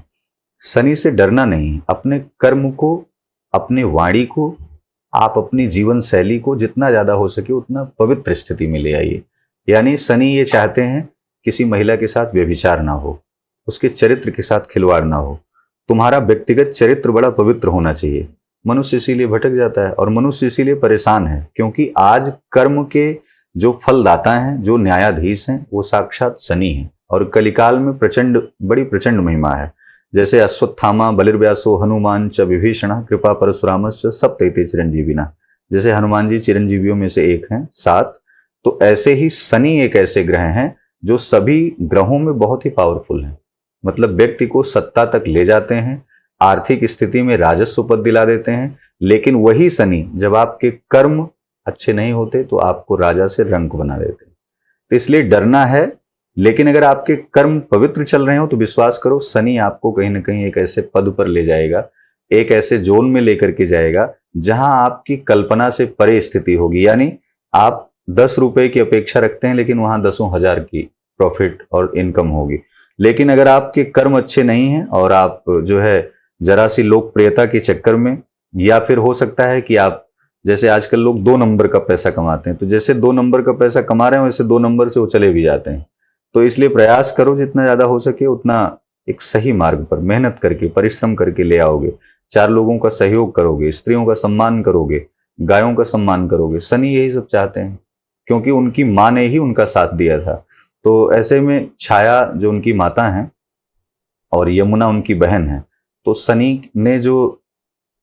शनि से डरना नहीं, अपने कर्म को, अपने वाणी को, आप अपनी जीवन शैली को जितना ज्यादा हो सके उतना पवित्र स्थिति में ले आइए। यानी शनि ये चाहते हैं किसी महिला के साथ व्यभिचार ना हो, उसके चरित्र के साथ खिलवाड़ ना हो। तुम्हारा व्यक्तिगत चरित्र बड़ा पवित्र होना चाहिए। मनुष्य इसीलिए भटक जाता है और मनुष्य इसीलिए परेशान है क्योंकि आज कर्म के जो फलदाता हैं, जो न्यायाधीश हैं, वो साक्षात शनि हैं। और कलिकाल में बड़ी प्रचंड महिमा है। जैसे अश्वत्थामा बलिर्व्यासो हनुमान च विभीषण कृपा परशुरामस्य सप्तैते चिरंजीविना, जैसे हनुमान जी चिरंजीवियों में से एक हैं, 7। तो ऐसे ही शनि एक ऐसे ग्रह हैं जो सभी ग्रहों में बहुत ही पावरफुल हैं। मतलब व्यक्ति को सत्ता तक ले जाते हैं, आर्थिक स्थिति में राजस्व पद दिला देते हैं, लेकिन वही शनि जब आपके कर्म अच्छे नहीं होते तो आपको राजा से रंक बना देते हैं। तो इसलिए डरना है, लेकिन अगर आपके कर्म पवित्र चल रहे हो तो विश्वास करो शनि आपको कहीं ना कहीं एक ऐसे पद पर ले जाएगा, एक ऐसे जोन में लेकर के जाएगा जहां आपकी कल्पना से परे स्थिति होगी। यानी आप 10 रुपए की अपेक्षा रखते हैं लेकिन वहां 10,000 की प्रॉफिट और इनकम होगी। लेकिन अगर आपके कर्म अच्छे नहीं हैं और आप जो है जरा सी लोकप्रियता के चक्कर में, या फिर हो सकता है कि आप जैसे आजकल लोग 2 नंबर का पैसा कमाते हैं, तो जैसे 2 नंबर का पैसा कमा रहे हैं वैसे 2 नंबर से वो चले भी जाते हैं। तो इसलिए प्रयास करो जितना ज्यादा हो सके उतना एक सही मार्ग पर मेहनत करके परिश्रम करके ले आओगे, 4 लोगों का सहयोग करोगे, स्त्रियों का सम्मान करोगे, गायों का सम्मान करोगे। शनि यही सब चाहते हैं क्योंकि उनकी माँ ने ही उनका साथ दिया था। तो ऐसे में छाया जो उनकी माता हैं और यमुना उनकी बहन है, तो शनि ने जो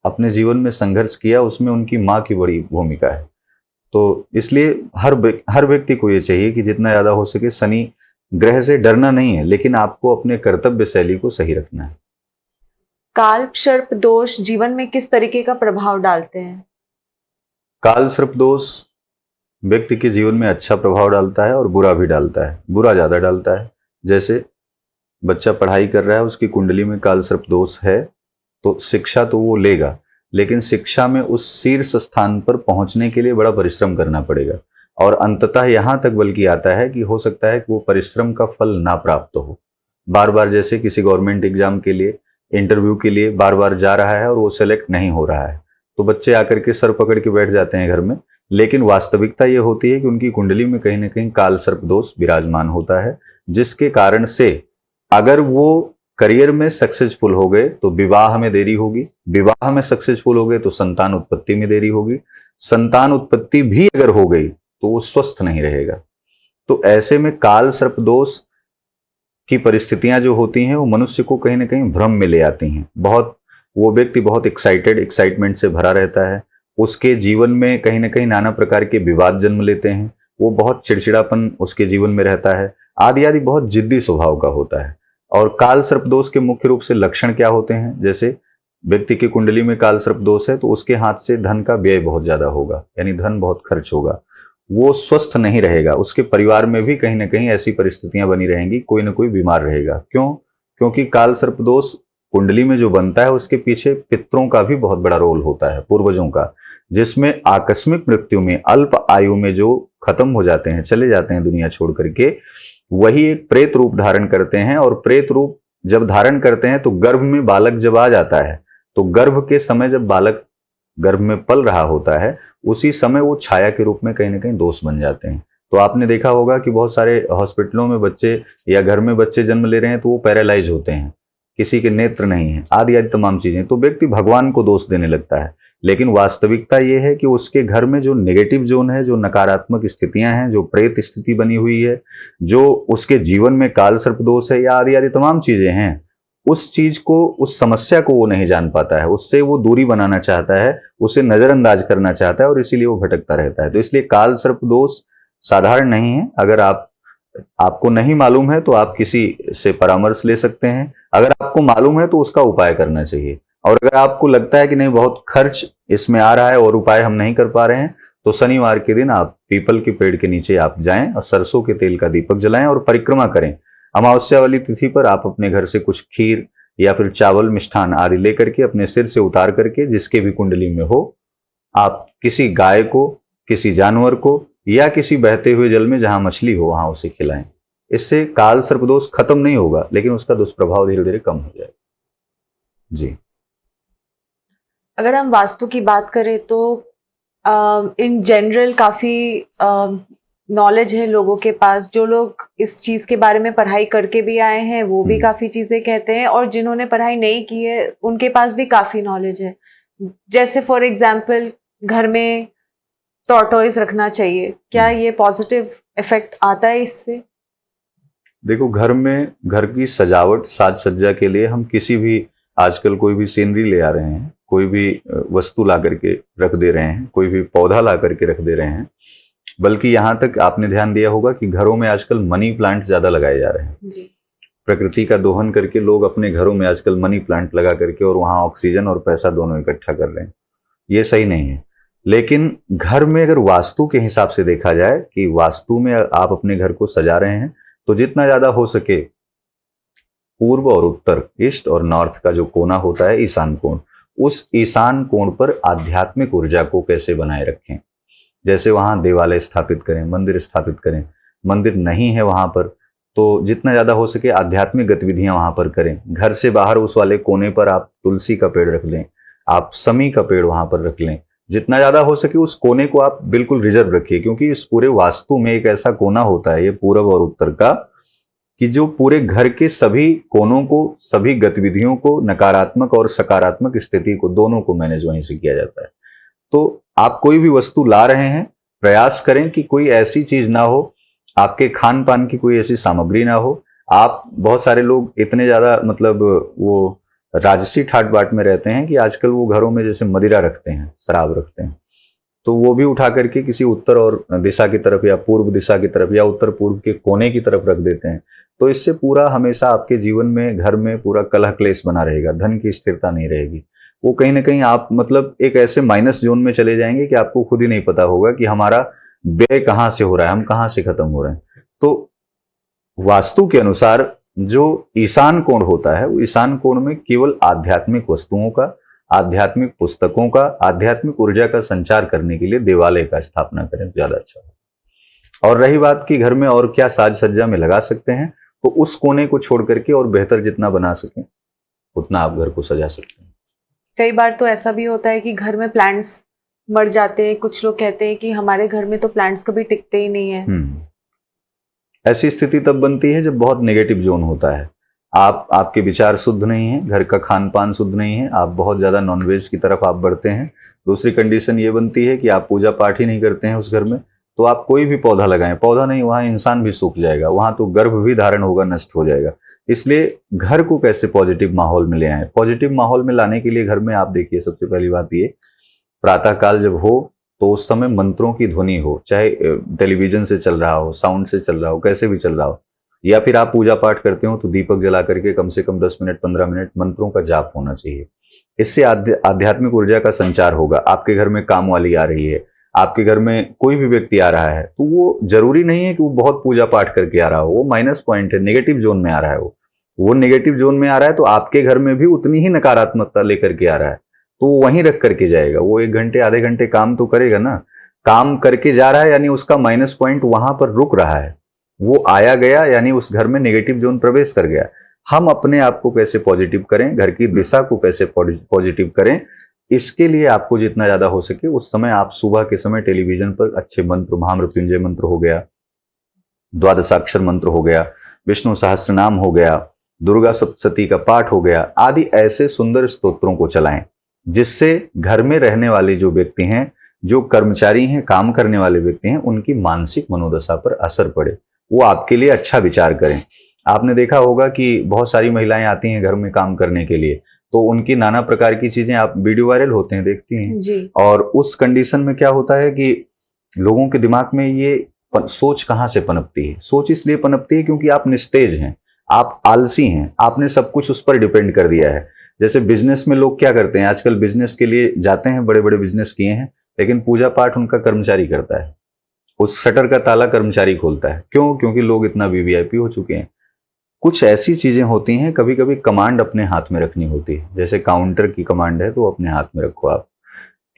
अपने जीवन में संघर्ष किया उसमें उनकी माँ की बड़ी भूमिका है। तो इसलिए हर व्यक्ति को ये चाहिए कि जितना ज्यादा हो सके शनि ग्रह से डरना नहीं है, लेकिन आपको अपने कर्तव्य शैली को सही रखना है। काल सर्प दोष जीवन में किस तरीके का प्रभाव डालते हैं? काल सर्प दोष व्यक्ति के जीवन में अच्छा प्रभाव डालता है और बुरा भी डालता है। बुरा ज्यादा डालता है। जैसे बच्चा पढ़ाई कर रहा है, उसकी कुंडली में काल सर्प दोष है तो शिक्षा तो वो लेगा, लेकिन शिक्षा में उस शीर्ष स्थान पर पहुंचने के लिए बड़ा परिश्रम करना पड़ेगा। और अंततः यहां तक बल्कि आता है कि हो सकता है कि वो परिश्रम का फल ना प्राप्त हो। बार बार जैसे किसी गवर्नमेंट एग्जाम के लिए, इंटरव्यू के लिए बार बार जा रहा है और वो सेलेक्ट नहीं हो रहा है, तो बच्चे आकर के सर पकड़ के बैठ जाते हैं घर में। लेकिन वास्तविकता ये होती है कि उनकी कुंडली में कहीं ना कहीं काल सर्प दोष विराजमान होता है, जिसके कारण से अगर वो करियर में सक्सेसफुल हो गए तो विवाह में देरी होगी, विवाह में सक्सेसफुल हो गए तो संतान उत्पत्ति में देरी होगी, संतान उत्पत्ति भी अगर हो गई तो वो स्वस्थ नहीं रहेगा। तो ऐसे में काल सर्प दोष की परिस्थितियां जो होती हैं वो मनुष्य को कहीं ना कहीं भ्रम में ले आती हैं। वो व्यक्ति बहुत एक्साइटमेंट से भरा रहता है, उसके जीवन में कहीं ना कहीं नाना प्रकार के विवाद जन्म लेते हैं, वो बहुत चिड़चिड़ापन उसके जीवन में रहता है, आदि आदि, बहुत जिद्दी स्वभाव का होता है। और काल सर्प दोष के मुख्य रूप से लक्षण क्या होते हैं? जैसे व्यक्ति की कुंडली में काल सर्प दोष है तो उसके हाथ से धन का व्यय बहुत ज्यादा होगा, यानी धन बहुत खर्च होगा, वो स्वस्थ नहीं रहेगा, उसके परिवार में भी कहीं ना कहीं ऐसी परिस्थितियां बनी रहेंगी, कोई ना कोई बीमार रहेगा। क्यों? क्योंकि काल सर्प दोष कुंडली में जो बनता है उसके पीछे पितरों का भी बहुत बड़ा रोल होता है, पूर्वजों का, जिसमें आकस्मिक मृत्यु में अल्प आयु में जो खत्म हो जाते हैं, चले जाते हैं दुनिया छोड़ करके, वही एक प्रेत रूप धारण करते हैं। और प्रेत रूप जब धारण करते हैं तो गर्भ में बालक जब आ जाता है तो गर्भ के समय जब बालक गर्भ में पल रहा होता है उसी समय वो छाया के रूप में कहीं ना कहीं दोष बन जाते हैं। तो आपने देखा होगा कि बहुत सारे हॉस्पिटलों में बच्चे या घर में बच्चे जन्म ले रहे हैं तो वो पैरालाइज होते हैं, किसी के नेत्र नहीं है, आदि आदि तमाम चीजें। तो व्यक्ति भगवान को दोष देने लगता है, लेकिन वास्तविकता ये है कि उसके घर में जो नेगेटिव जोन है, जो नकारात्मक स्थितियां हैं, जो प्रेत स्थिति बनी हुई है, जो उसके जीवन में काल सर्प दोष है या आदि आदि तमाम चीजें हैं, उस चीज को, उस समस्या को वो नहीं जान पाता है, उससे वो दूरी बनाना चाहता है, उसे नजरअंदाज करना चाहता है और इसीलिए वो भटकता रहता है। तो इसलिए काल सर्प दोष साधारण नहीं है। अगर आपको नहीं मालूम है तो आप किसी से परामर्श ले सकते हैं, अगर आपको मालूम है तो उसका उपाय करना चाहिए। और अगर आपको लगता है कि नहीं बहुत खर्च इसमें आ रहा है और उपाय हम नहीं कर पा रहे हैं, तो शनिवार के दिन आप पीपल के पेड़ के नीचे आप जाएं और सरसों के तेल का दीपक जलाएं और परिक्रमा करें। अमावस्या वाली तिथि पर आप अपने घर से कुछ खीर या फिर चावल, मिष्ठान आदि लेकर के अपने सिर से उतार करके, जिसके भी कुंडली में हो, आप किसी गाय को, किसी जानवर को या किसी बहते हुए जल में जहां मछली हो वहां उसे खिलाएं। इससे काल सर्पदोष खत्म नहीं होगा, लेकिन उसका दुष्प्रभाव धीरे धीरे कम हो जाएगा। जी, अगर हम वास्तु की बात करें तो इन जनरल काफी नॉलेज है लोगों के पास। जो लोग इस चीज के बारे में पढ़ाई करके भी आए हैं वो भी काफी चीजें कहते हैं, और जिन्होंने पढ़ाई नहीं की है उनके पास भी काफी नॉलेज है। जैसे फॉर एग्जाम्पल घर में टॉर्टोइज रखना चाहिए, क्या ये पॉजिटिव इफेक्ट आता है इससे? देखो, घर में घर की सजावट, साज सज्जा के लिए हम किसी भी, आजकल कोई भी सीनरी ले आ रहे हैं, कोई भी वस्तु ला करके रख दे रहे हैं, कोई भी पौधा ला करके रख दे रहे हैं। बल्कि यहाँ तक आपने ध्यान दिया होगा कि घरों में आजकल मनी प्लांट ज्यादा लगाए जा रहे हैं। जी। प्रकृति का दोहन करके लोग अपने घरों में आजकल मनी प्लांट लगा करके और वहां ऑक्सीजन और पैसा दोनों इकट्ठा कर रहे हैं। ये सही नहीं है। लेकिन घर में अगर वास्तु के हिसाब से देखा जाए कि वास्तु में आप अपने घर को सजा रहे हैं, तो जितना ज्यादा हो सके पूर्व और उत्तर, ईस्ट और नॉर्थ का जो कोना होता है, ईशान कोण, उस ईशान कोण पर आध्यात्मिक ऊर्जा को कैसे बनाए रखें। जैसे वहां देवालय स्थापित करें, मंदिर स्थापित करें। मंदिर नहीं है वहां पर तो जितना ज्यादा हो सके आध्यात्मिक गतिविधियां वहां पर करें। घर से बाहर उस वाले कोने पर आप तुलसी का पेड़ रख लें, आप समी का पेड़ वहां पर रख लें। जितना ज्यादा हो सके उस कोने को आप बिल्कुल रिजर्व रखिए, क्योंकि इस पूरे वास्तु में एक ऐसा कोना होता है, ये पूर्व और उत्तर का, कि जो पूरे घर के सभी कोनों को, सभी गतिविधियों को, नकारात्मक और सकारात्मक स्थिति को, दोनों को मैनेज वहीं से किया जाता है। तो आप कोई भी वस्तु ला रहे हैं, प्रयास करें कि कोई ऐसी चीज ना हो, आपके खान पान की कोई ऐसी सामग्री ना हो। आप, बहुत सारे लोग इतने ज्यादा मतलब वो राजसी ठाट बाट में रहते हैं कि आजकल वो घरों में जैसे मदिरा रखते हैं, शराब रखते हैं, तो वो भी उठा करके किसी उत्तर और दिशा की तरफ या पूर्व दिशा की तरफ या उत्तर पूर्व के कोने की तरफ रख देते हैं। तो इससे पूरा हमेशा आपके जीवन में, घर में पूरा कलह क्लेश बना रहेगा, धन की स्थिरता नहीं रहेगी। वो कहीं ना कहीं आप मतलब एक ऐसे माइनस जोन में चले जाएंगे कि आपको खुद ही नहीं पता होगा कि हमारा व्यय कहाँ से हो रहा है, हम कहाँ से खत्म हो रहे हैं। तो वास्तु के अनुसार जो ईशान कोण होता है, वो ईशान कोण में केवल आध्यात्मिक वस्तुओं का, आध्यात्मिक पुस्तकों का, आध्यात्मिक ऊर्जा का संचार करने के लिए देवालय का स्थापना करें, ज्यादा अच्छा है। और रही बात कि घर में और क्या साज सज्जा में लगा सकते हैं, तो उस कोने को छोड़ करके और बेहतर जितना बना सकें उतना आप घर को सजा सकते हैं। कई बार तो ऐसा भी होता है कि घर में प्लांट्स मर जाते हैं। कुछ लोग कहते हैं कि हमारे घर में तो प्लांट्स कभी टिकते ही नहीं है। ऐसी स्थिति तब बनती है जब बहुत नेगेटिव जोन होता है। आपके विचार शुद्ध नहीं है, घर का खान पान शुद्ध नहीं है, आप बहुत ज्यादा नॉनवेज की तरफ आप बढ़ते हैं। दूसरी कंडीशन ये बनती है कि आप पूजा पाठ ही नहीं करते हैं उस घर में, तो आप कोई भी पौधा लगाएं, पौधा नहीं, वहां इंसान भी सूख जाएगा, वहां तो गर्भ भी धारण होगा, नष्ट हो जाएगा। इसलिए घर को कैसे पॉजिटिव माहौल में ले आए। पॉजिटिव माहौल में लाने के लिए घर में आप देखिए, सबसे पहली बात ये, प्रातः काल जब हो तो उस समय मंत्रों की ध्वनि हो, चाहे टेलीविजन से चल रहा हो, साउंड से चल रहा हो, कैसे भी चल रहा हो, या फिर आप पूजा पाठ करते हो तो दीपक जला करके कम से कम 10 मिनट 15 मिनट मंत्रों का जाप होना चाहिए। इससे आध्यात्मिक ऊर्जा का संचार होगा। आपके घर में काम वाली आ रही है, आपके घर में कोई भी व्यक्ति आ रहा है, तो वो जरूरी नहीं है कि वो बहुत पूजा पाठ करके आ रहा हो, वो माइनस पॉइंट है, नेगेटिव जोन में आ रहा है, वो नेगेटिव जोन में आ रहा है, तो आपके घर में भी उतनी ही नकारात्मकता लेकर के आ रहा है, तो वो वहीं रख करके जाएगा। वो 1 घंटे आधे घंटे काम तो करेगा ना, काम करके जा रहा है यानी उसका माइनस पॉइंट वहां पर रुक रहा है, वो आया गया यानी उस घर में नेगेटिव जोन प्रवेश कर गया। हम अपने आप को कैसे पॉजिटिव करें, घर की दिशा को कैसे पॉजिटिव करें, इसके लिए आपको जितना ज्यादा हो सके उस समय आप सुबह के समय टेलीविजन पर अच्छे मंत्र, महामृत्युंजय मंत्र हो गया, द्वादशाक्षर मंत्र हो गया, विष्णु सहस्त्र नाम हो गया, दुर्गा सप्तशती का पाठ हो गया, आदि ऐसे सुंदर स्तोत्रों को चलाएं, जिससे घर में रहने वाले जो व्यक्ति हैं, जो कर्मचारी हैं, काम करने वाले व्यक्ति हैं, उनकी मानसिक मनोदशा पर असर पड़े, वो आपके लिए अच्छा विचार करें। आपने देखा होगा कि बहुत सारी महिलाएं आती हैं घर में काम करने के लिए, तो उनकी नाना प्रकार की चीजें, आप वीडियो वायरल होते हैं, देखती हैं जी। और उस कंडीशन में क्या होता है कि लोगों के दिमाग में ये सोच कहाँ से पनपती है। सोच इसलिए पनपती है क्योंकि आप निस्तेज हैं, आप आलसी हैं, आपने सब कुछ उस पर डिपेंड कर दिया है। जैसे बिजनेस में लोग क्या करते हैं, आजकल बिजनेस के लिए जाते हैं, बड़े बड़े बिजनेस किए हैं, लेकिन पूजा पाठ उनका कर्मचारी करता है, उस शटर का ताला कर्मचारी खोलता है। क्यों? क्योंकि लोग इतना वीवीआईपी हो चुके हैं। कुछ ऐसी चीजें होती हैं, कभी कभी कमांड अपने हाथ में रखनी होती है। जैसे काउंटर की कमांड है तो अपने हाथ में रखो। आप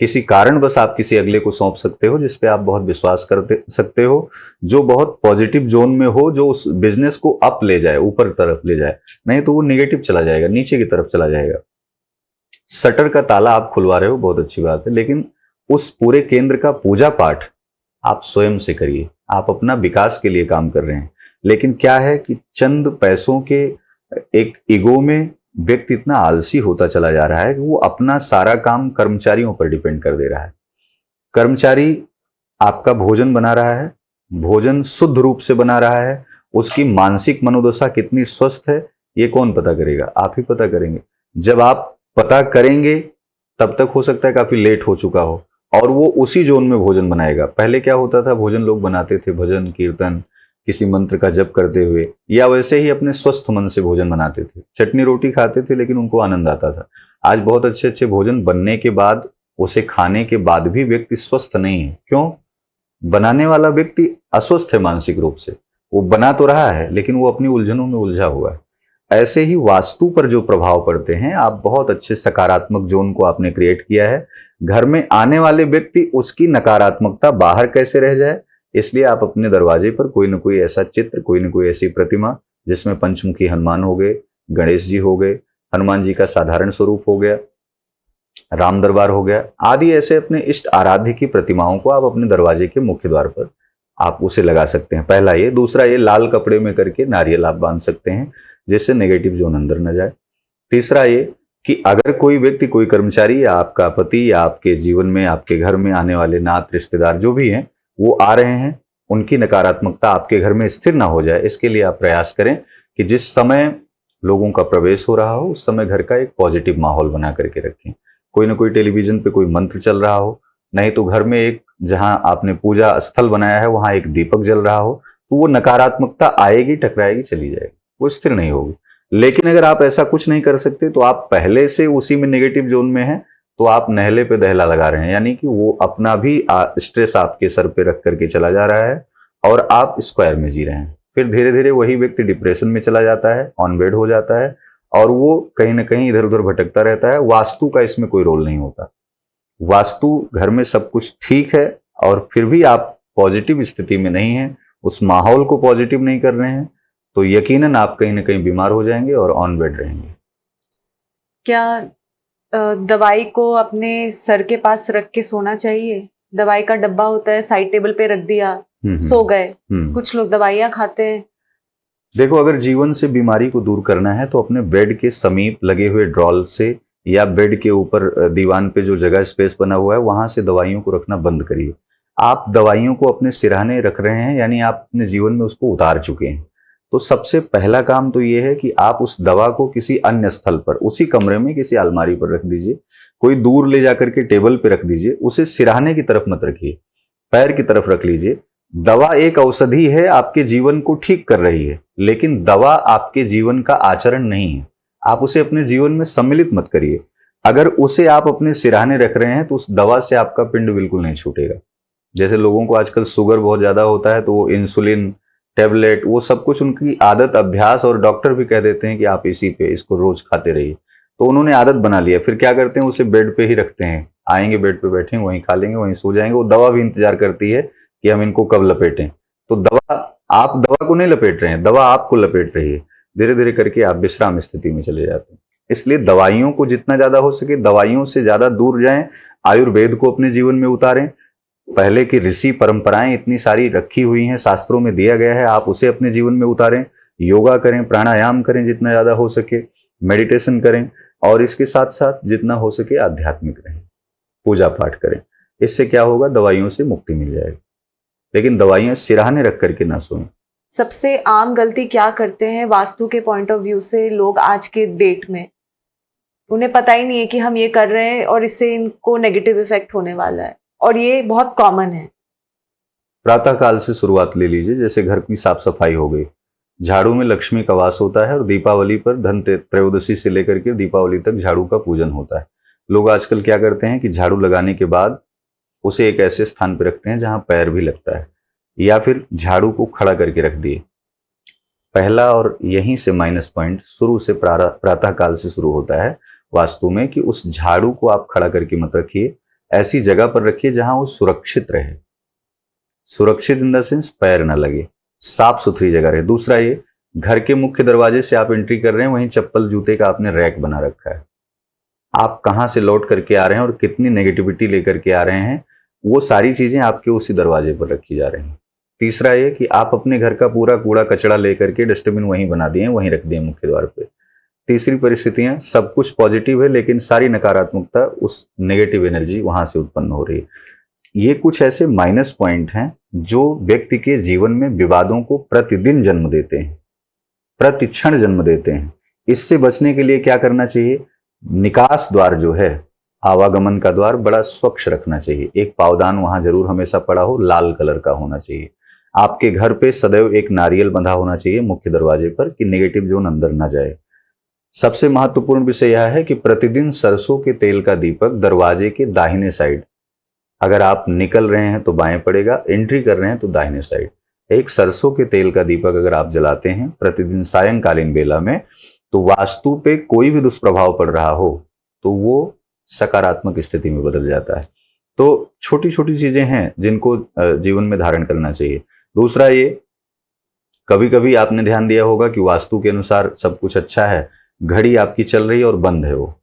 किसी कारण बस आप किसी अगले को सौंप सकते हो जिस पे आप बहुत विश्वास कर सकते हो, जो बहुत पॉजिटिव जोन में हो, जो उस बिजनेस को अप ले जाए, ऊपर तरफ ले जाए, नहीं तो वो निगेटिव चला जाएगा, नीचे की तरफ चला जाएगा। शटर का ताला आप खुलवा रहे हो, बहुत अच्छी बात है, लेकिन उस पूरे केंद्र का पूजा पाठ आप स्वयं से करिए। आप अपना विकास के लिए काम कर रहे हैं, लेकिन क्या है कि चंद पैसों के एक ईगो में व्यक्ति इतना आलसी होता चला जा रहा है कि वो अपना सारा काम कर्मचारियों पर डिपेंड कर दे रहा है। कर्मचारी आपका भोजन बना रहा है, भोजन शुद्ध रूप से बना रहा है, उसकी मानसिक मनोदशा कितनी स्वस्थ है ये कौन पता करेगा? आप ही पता करेंगे। जब आप पता करेंगे तब तक हो सकता है काफी लेट हो चुका हो, और वो उसी जोन में भोजन बनाएगा। पहले क्या होता था, भोजन लोग बनाते थे भजन कीर्तन किसी मंत्र का जप करते हुए, या वैसे ही अपने स्वस्थ मन से भोजन बनाते थे। चटनी रोटी खाते थे लेकिन उनको आनंद आता था। आज बहुत अच्छे अच्छे भोजन बनने के बाद, उसे खाने के बाद भी व्यक्ति स्वस्थ नहीं है। क्यों? बनाने वाला व्यक्ति अस्वस्थ है मानसिक रूप से। वो बना तो रहा है लेकिन वो अपनी उलझनों में उलझा हुआ है। ऐसे ही वास्तु पर जो प्रभाव पड़ते हैं, आप बहुत अच्छे सकारात्मक जोन को आपने क्रिएट किया है। घर में आने वाले व्यक्ति उसकी नकारात्मकता बाहर कैसे रह जाए, इसलिए आप अपने दरवाजे पर कोई ना कोई ऐसा चित्र, कोई ना कोई ऐसी प्रतिमा, जिसमें पंचमुखी हनुमान हो गए, गणेश जी हो गए, हनुमान जी का साधारण स्वरूप हो गया, राम दरबार हो गया, आदि ऐसे अपने इष्ट आराध्य की प्रतिमाओं को आप अपने दरवाजे के मुख्य द्वार पर आप उसे लगा सकते हैं। पहला ये। दूसरा ये, लाल कपड़े में करके नारियल आप बांध सकते हैं, जिससे नेगेटिव जोन अंदर न जाए। तीसरा ये कि अगर कोई व्यक्ति, कोई कर्मचारी या आपका पति या आपके जीवन में, आपके घर में आने वाले नात रिश्तेदार जो भी हैं, वो आ रहे हैं, उनकी नकारात्मकता आपके घर में स्थिर ना हो जाए, इसके लिए आप प्रयास करें कि जिस समय लोगों का प्रवेश हो रहा हो, उस समय घर का एक पॉजिटिव माहौल बना करके रखें। कोई ना कोई टेलीविजन पे कोई मंत्र चल रहा हो, नहीं तो घर में एक, जहां आपने पूजा स्थल बनाया है वहां एक दीपक जल रहा हो, तो वो नकारात्मकता आएगी, टकराएगी, चली जाएगी, वो स्थिर नहीं होगी। लेकिन अगर आप ऐसा कुछ नहीं कर सकते, तो आप पहले से उसी में नेगेटिव जोन में हैं, तो आप नहले पे दहला लगा रहे हैं, यानी कि वो अपना भी स्ट्रेस आपके सर पे रख करके चला जा रहा है और आप स्क्वायर में जी रहे हैं। फिर धीरे धीरे वही व्यक्ति डिप्रेशन में चला जाता है, ऑन बेड हो जाता है और वो कहीं ना कहीं इधर उधर भटकता रहता है। वास्तु का इसमें कोई रोल नहीं होता। वास्तु घर में सब कुछ ठीक है और फिर भी आप पॉजिटिव स्थिति में नहीं हैं, उस माहौल को पॉजिटिव नहीं कर रहे हैं, तो यकीनन आप कहीं ना कहीं बीमार हो जाएंगे और ऑन बेड रहेंगे। क्या दवाई को अपने सर के पास रख के सोना चाहिए? दवाई का डब्बा होता है, साइड टेबल पे रख दिया, सो गए। कुछ लोग दवाइयां खाते हैं। देखो, अगर जीवन से बीमारी को दूर करना है तो अपने बेड के समीप लगे हुए ड्रॉल से या बेड के ऊपर दीवान पे जो जगह स्पेस बना हुआ है, वहां से दवाइयों को रखना बंद करिए। आप दवाइयों को अपने सिरहाने रख रहे हैं, यानी आप अपने जीवन में उसको उतार चुके हैं। तो सबसे पहला काम तो ये है कि आप उस दवा को किसी अन्य स्थल पर, उसी कमरे में किसी अलमारी पर रख दीजिए, कोई दूर ले जाकर के टेबल पे रख दीजिए। उसे सिरहाने की तरफ मत रखिए, पैर की तरफ रख लीजिए। दवा एक औषधि है, आपके जीवन को ठीक कर रही है, लेकिन दवा आपके जीवन का आचरण नहीं है। आप उसे अपने जीवन में सम्मिलित मत करिए। अगर उसे आप अपने सिरहाने रख रहे हैं तो उस दवा से आपका पिंड बिल्कुल नहीं छूटेगा। जैसे लोगों को आजकल शुगर बहुत ज्यादा होता है, तो वो इंसुलिन, टेबलेट, वो सब कुछ उनकी आदत, अभ्यास, और डॉक्टर भी कह देते हैं कि आप इसी पे इसको रोज खाते रहिए, तो उन्होंने आदत बना लिया। फिर क्या करते हैं, उसे बेड पे ही रखते हैं। आएंगे, बेड पे बैठेंगे, वहीं खा लेंगे, वहीं सो जाएंगे। वो दवा भी इंतजार करती है कि हम इनको कब लपेटें। तो दवा, आप दवा को नहीं लपेट रहे हैं, दवा आपको लपेट रही है। धीरे धीरे करके आप विश्राम स्थिति में चले जाते हैं। इसलिए दवाइयों को जितना ज्यादा हो सके दवाइयों से ज्यादा दूर जाएं। आयुर्वेद को अपने जीवन में उतारें। पहले की ऋषि परंपराएं इतनी सारी रखी हुई हैं, शास्त्रों में दिया गया है, आप उसे अपने जीवन में उतारें। योगा करें, प्राणायाम करें जितना ज्यादा हो सके, मेडिटेशन करें, और इसके साथ साथ जितना हो सके आध्यात्मिक रहें, पूजा पाठ करें। इससे क्या होगा, दवाइयों से मुक्ति मिल जाएगी। लेकिन दवाइयां सिरहाने रख करके ना सोएं। सबसे आम गलती क्या करते हैं वास्तु के पॉइंट ऑफ व्यू से लोग आज के डेट में? उन्हें पता ही नहीं है कि हम ये कर रहे हैं और इससे इनको नेगेटिव इफेक्ट होने वाला है, और ये बहुत कॉमन है। प्रातः काल से शुरुआत ले लीजिए। जैसे घर की साफ सफाई हो गई, झाड़ू में लक्ष्मी का वास होता है, और दीपावली पर धन त्रयोदशी से लेकर के दीपावली तक झाड़ू का पूजन होता है। लोग आजकल क्या करते हैं कि झाड़ू लगाने के बाद उसे एक ऐसे स्थान पर रखते हैं जहां पैर भी लगता है, या फिर झाड़ू को खड़ा करके रख दिए। पहला और यहीं से माइनस पॉइंट शुरू से प्रातः काल से शुरू होता है वास्तु में, कि उस झाड़ू को आप खड़ा करके मत रखिए, ऐसी जगह पर रखिए जहां वो सुरक्षित रहे। सुरक्षित इन द सेंस पैर न लगे, साफ सुथरी जगह रहे। दूसरा ये, घर के मुख्य दरवाजे से आप एंट्री कर रहे हैं, वहीं चप्पल जूते का आपने रैक बना रखा है। आप कहां से लौट करके आ रहे हैं और कितनी नेगेटिविटी लेकर के आ रहे हैं, वो सारी चीजें आपके उसी दरवाजे पर रखी जा रही हैं। तीसरा ये कि आप अपने घर का पूरा कूड़ा कचरा लेकर के डस्टबिन वहीं बना दिए, वहीं रख दिए मुख्य द्वार पे। तीसरी परिस्थितियां, सब कुछ पॉजिटिव है लेकिन सारी नकारात्मकता, उस नेगेटिव एनर्जी वहां से उत्पन्न हो रही है। ये कुछ ऐसे माइनस पॉइंट हैं जो व्यक्ति के जीवन में विवादों को प्रतिदिन जन्म देते हैं, प्रतिक्षण जन्म देते हैं। इससे बचने के लिए क्या करना चाहिए, निकास द्वार जो है, आवागमन का द्वार बड़ा स्वच्छ रखना चाहिए। एक पावदान वहां जरूर हमेशा पड़ा हो, लाल कलर का होना चाहिए। आपके घर पे सदैव एक नारियल बंधा होना चाहिए मुख्य दरवाजे पर कि नेगेटिव जोन अंदर ना जाए। सबसे महत्वपूर्ण विषय यह है कि प्रतिदिन सरसों के तेल का दीपक दरवाजे के दाहिने साइड, अगर आप निकल रहे हैं तो बाएं पड़ेगा, एंट्री कर रहे हैं तो दाहिने साइड, एक सरसों के तेल का दीपक अगर आप जलाते हैं प्रतिदिन सायंकालीन बेला में, तो वास्तु पे कोई भी दुष्प्रभाव पड़ रहा हो तो वो सकारात्मक स्थिति में बदल जाता है। तो छोटी छोटी चीजें हैं जिनको जीवन में धारण करना चाहिए। दूसरा, ये कभी कभी आपने ध्यान दिया होगा कि वास्तु के अनुसार सब कुछ अच्छा है, घड़ी आपकी चल रही है और बंद है, वो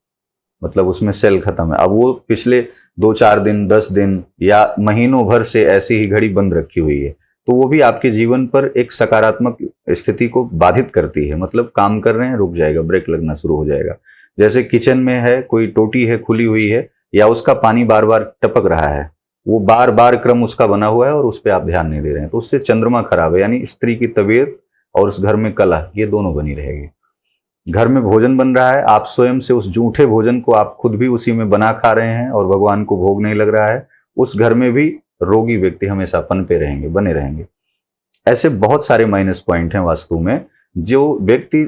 मतलब उसमें सेल खत्म है। अब वो पिछले 2-4 दिन, 10 दिन या महीनों भर से ऐसी ही घड़ी बंद रखी हुई है, तो वो भी आपके जीवन पर एक सकारात्मक स्थिति को बाधित करती है। मतलब काम कर रहे हैं, रुक जाएगा, ब्रेक लगना शुरू हो जाएगा। जैसे किचन में है, कोई टोटी है खुली हुई है या उसका पानी बार बार टपक रहा है, वो बार बार क्रम उसका बना हुआ है और उस पर आप ध्यान नहीं दे रहे हैं, तो उससे चंद्रमा खराब है, यानी स्त्री की तबीयत और उस घर में कलह, ये दोनों बनी रहेगी। घर में भोजन बन रहा है, आप स्वयं से उस जूठे भोजन को आप खुद भी उसी में बना खा रहे हैं और भगवान को भोग नहीं लग रहा है, उस घर में भी रोगी व्यक्ति हमेशा पनपे रहेंगे, बने रहेंगे। ऐसे बहुत सारे माइनस पॉइंट हैं वास्तु में, जो व्यक्ति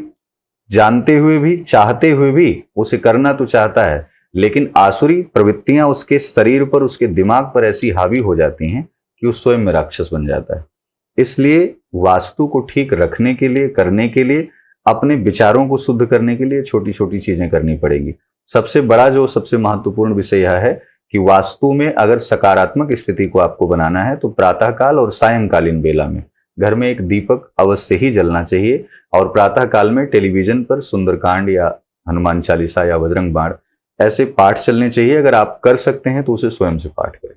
जानते हुए भी, चाहते हुए भी उसे करना तो चाहता है, लेकिन आसुरी प्रवृत्तियां उसके शरीर पर, उसके दिमाग पर ऐसी हावी हो जाती हैं कि वो स्वयं में राक्षस बन जाता है। इसलिए वास्तु को ठीक रखने के लिए, करने के लिए, अपने विचारों को शुद्ध करने के लिए छोटी छोटी चीजें करनी पड़ेगी। सबसे बड़ा जो सबसे महत्वपूर्ण विषय यह है कि वास्तु में अगर सकारात्मक स्थिति को आपको बनाना है तो प्रातःकाल और सायंकालीन बेला में घर में एक दीपक अवश्य ही जलना चाहिए, और प्रातःकाल में टेलीविजन पर सुंदरकांड या हनुमान चालीसा या बजरंग बाण ऐसे पाठ चलने चाहिए। अगर आप कर सकते हैं तो उसे स्वयं से पाठ करें।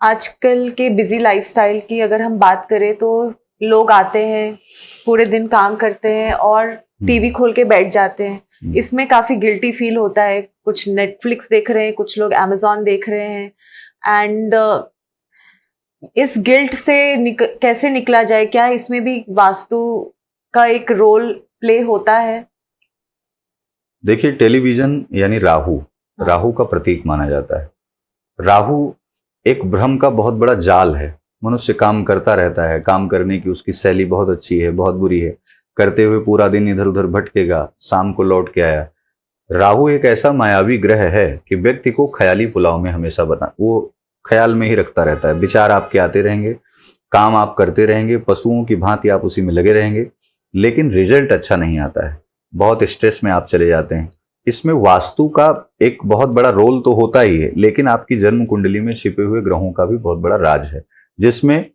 आजकल के बिजी लाइफस्टाइल की अगर हम बात करें तो लोग आते हैं, पूरे दिन काम करते हैं और टीवी खोल के बैठ जाते हैं। इसमें काफी गिल्टी फील होता है। कुछ नेटफ्लिक्स देख रहे हैं, कुछ लोग अमेजॉन देख रहे हैं, एंड इस गिल्ट से कैसे निकला जाए? क्या इसमें भी वास्तु का एक रोल प्ले होता है? देखिए, टेलीविजन यानी राहु का प्रतीक माना जाता है। राहु एक भ्रम का बहुत बड़ा जाल है। मनुष्य काम करता रहता है, काम करने की उसकी शैली बहुत अच्छी है, बहुत बुरी है, करते हुए पूरा दिन इधर उधर भटकेगा, शाम को लौट के आया। राहु एक ऐसा मायावी ग्रह है कि व्यक्ति को ख्याली पुलाव में हमेशा वो ख्याल में ही रखता रहता है। विचार आपके आते रहेंगे, काम आप करते रहेंगे, पशुओं की भांति आप उसी में लगे रहेंगे, लेकिन रिजल्ट अच्छा नहीं आता है, बहुत स्ट्रेस में आप चले जाते हैं। इसमें वास्तु का एक बहुत बड़ा रोल तो होता ही है, लेकिन आपकी जन्म कुंडली में छिपे हुए ग्रहों का भी बहुत बड़ा राज है, जिसमें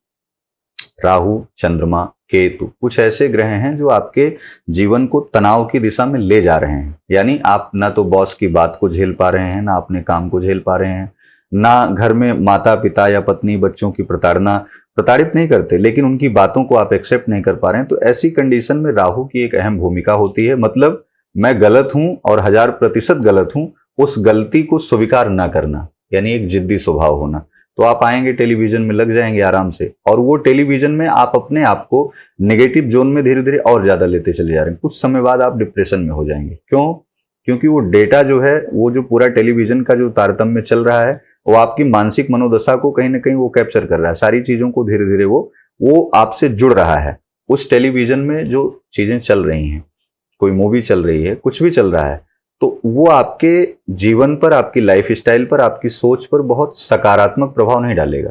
राहु, चंद्रमा, केतु कुछ ऐसे ग्रह हैं जो आपके जीवन को तनाव की दिशा में ले जा रहे हैं। यानी आप ना तो बॉस की बात को झेल पा रहे हैं, ना अपने काम को झेल पा रहे हैं, ना घर में माता पिता या पत्नी बच्चों की प्रताड़ित नहीं करते, लेकिन उनकी बातों को आप एक्सेप्ट नहीं कर पा रहे हैं। तो ऐसी कंडीशन में राहु की एक अहम भूमिका होती है। मतलब मैं गलत हूं और 1000% गलत हूं, उस गलती को स्वीकार ना करना, यानी एक जिद्दी स्वभाव होना। तो आप आएंगे टेलीविजन में लग जाएंगे आराम से, और वो टेलीविजन में आप अपने आप को नेगेटिव जोन में धीरे धीरे और ज्यादा लेते चले जा रहे हैं। कुछ समय बाद आप डिप्रेशन में हो जाएंगे। क्यों? क्योंकि वो डेटा जो है, वो जो पूरा टेलीविजन का जो तारतम्य चल रहा है, वो आपकी मानसिक मनोदशा को कहीं ना कहीं वो कैप्चर कर रहा है। सारी चीजों को धीरे धीरे वो आपसे जुड़ रहा है। उस टेलीविजन में जो चीजें चल रही हैं, कोई मूवी चल रही है, कुछ भी चल रहा है, तो वो आपके जीवन पर, आपकी लाइफ स्टाइल पर, आपकी सोच पर बहुत सकारात्मक प्रभाव नहीं डालेगा,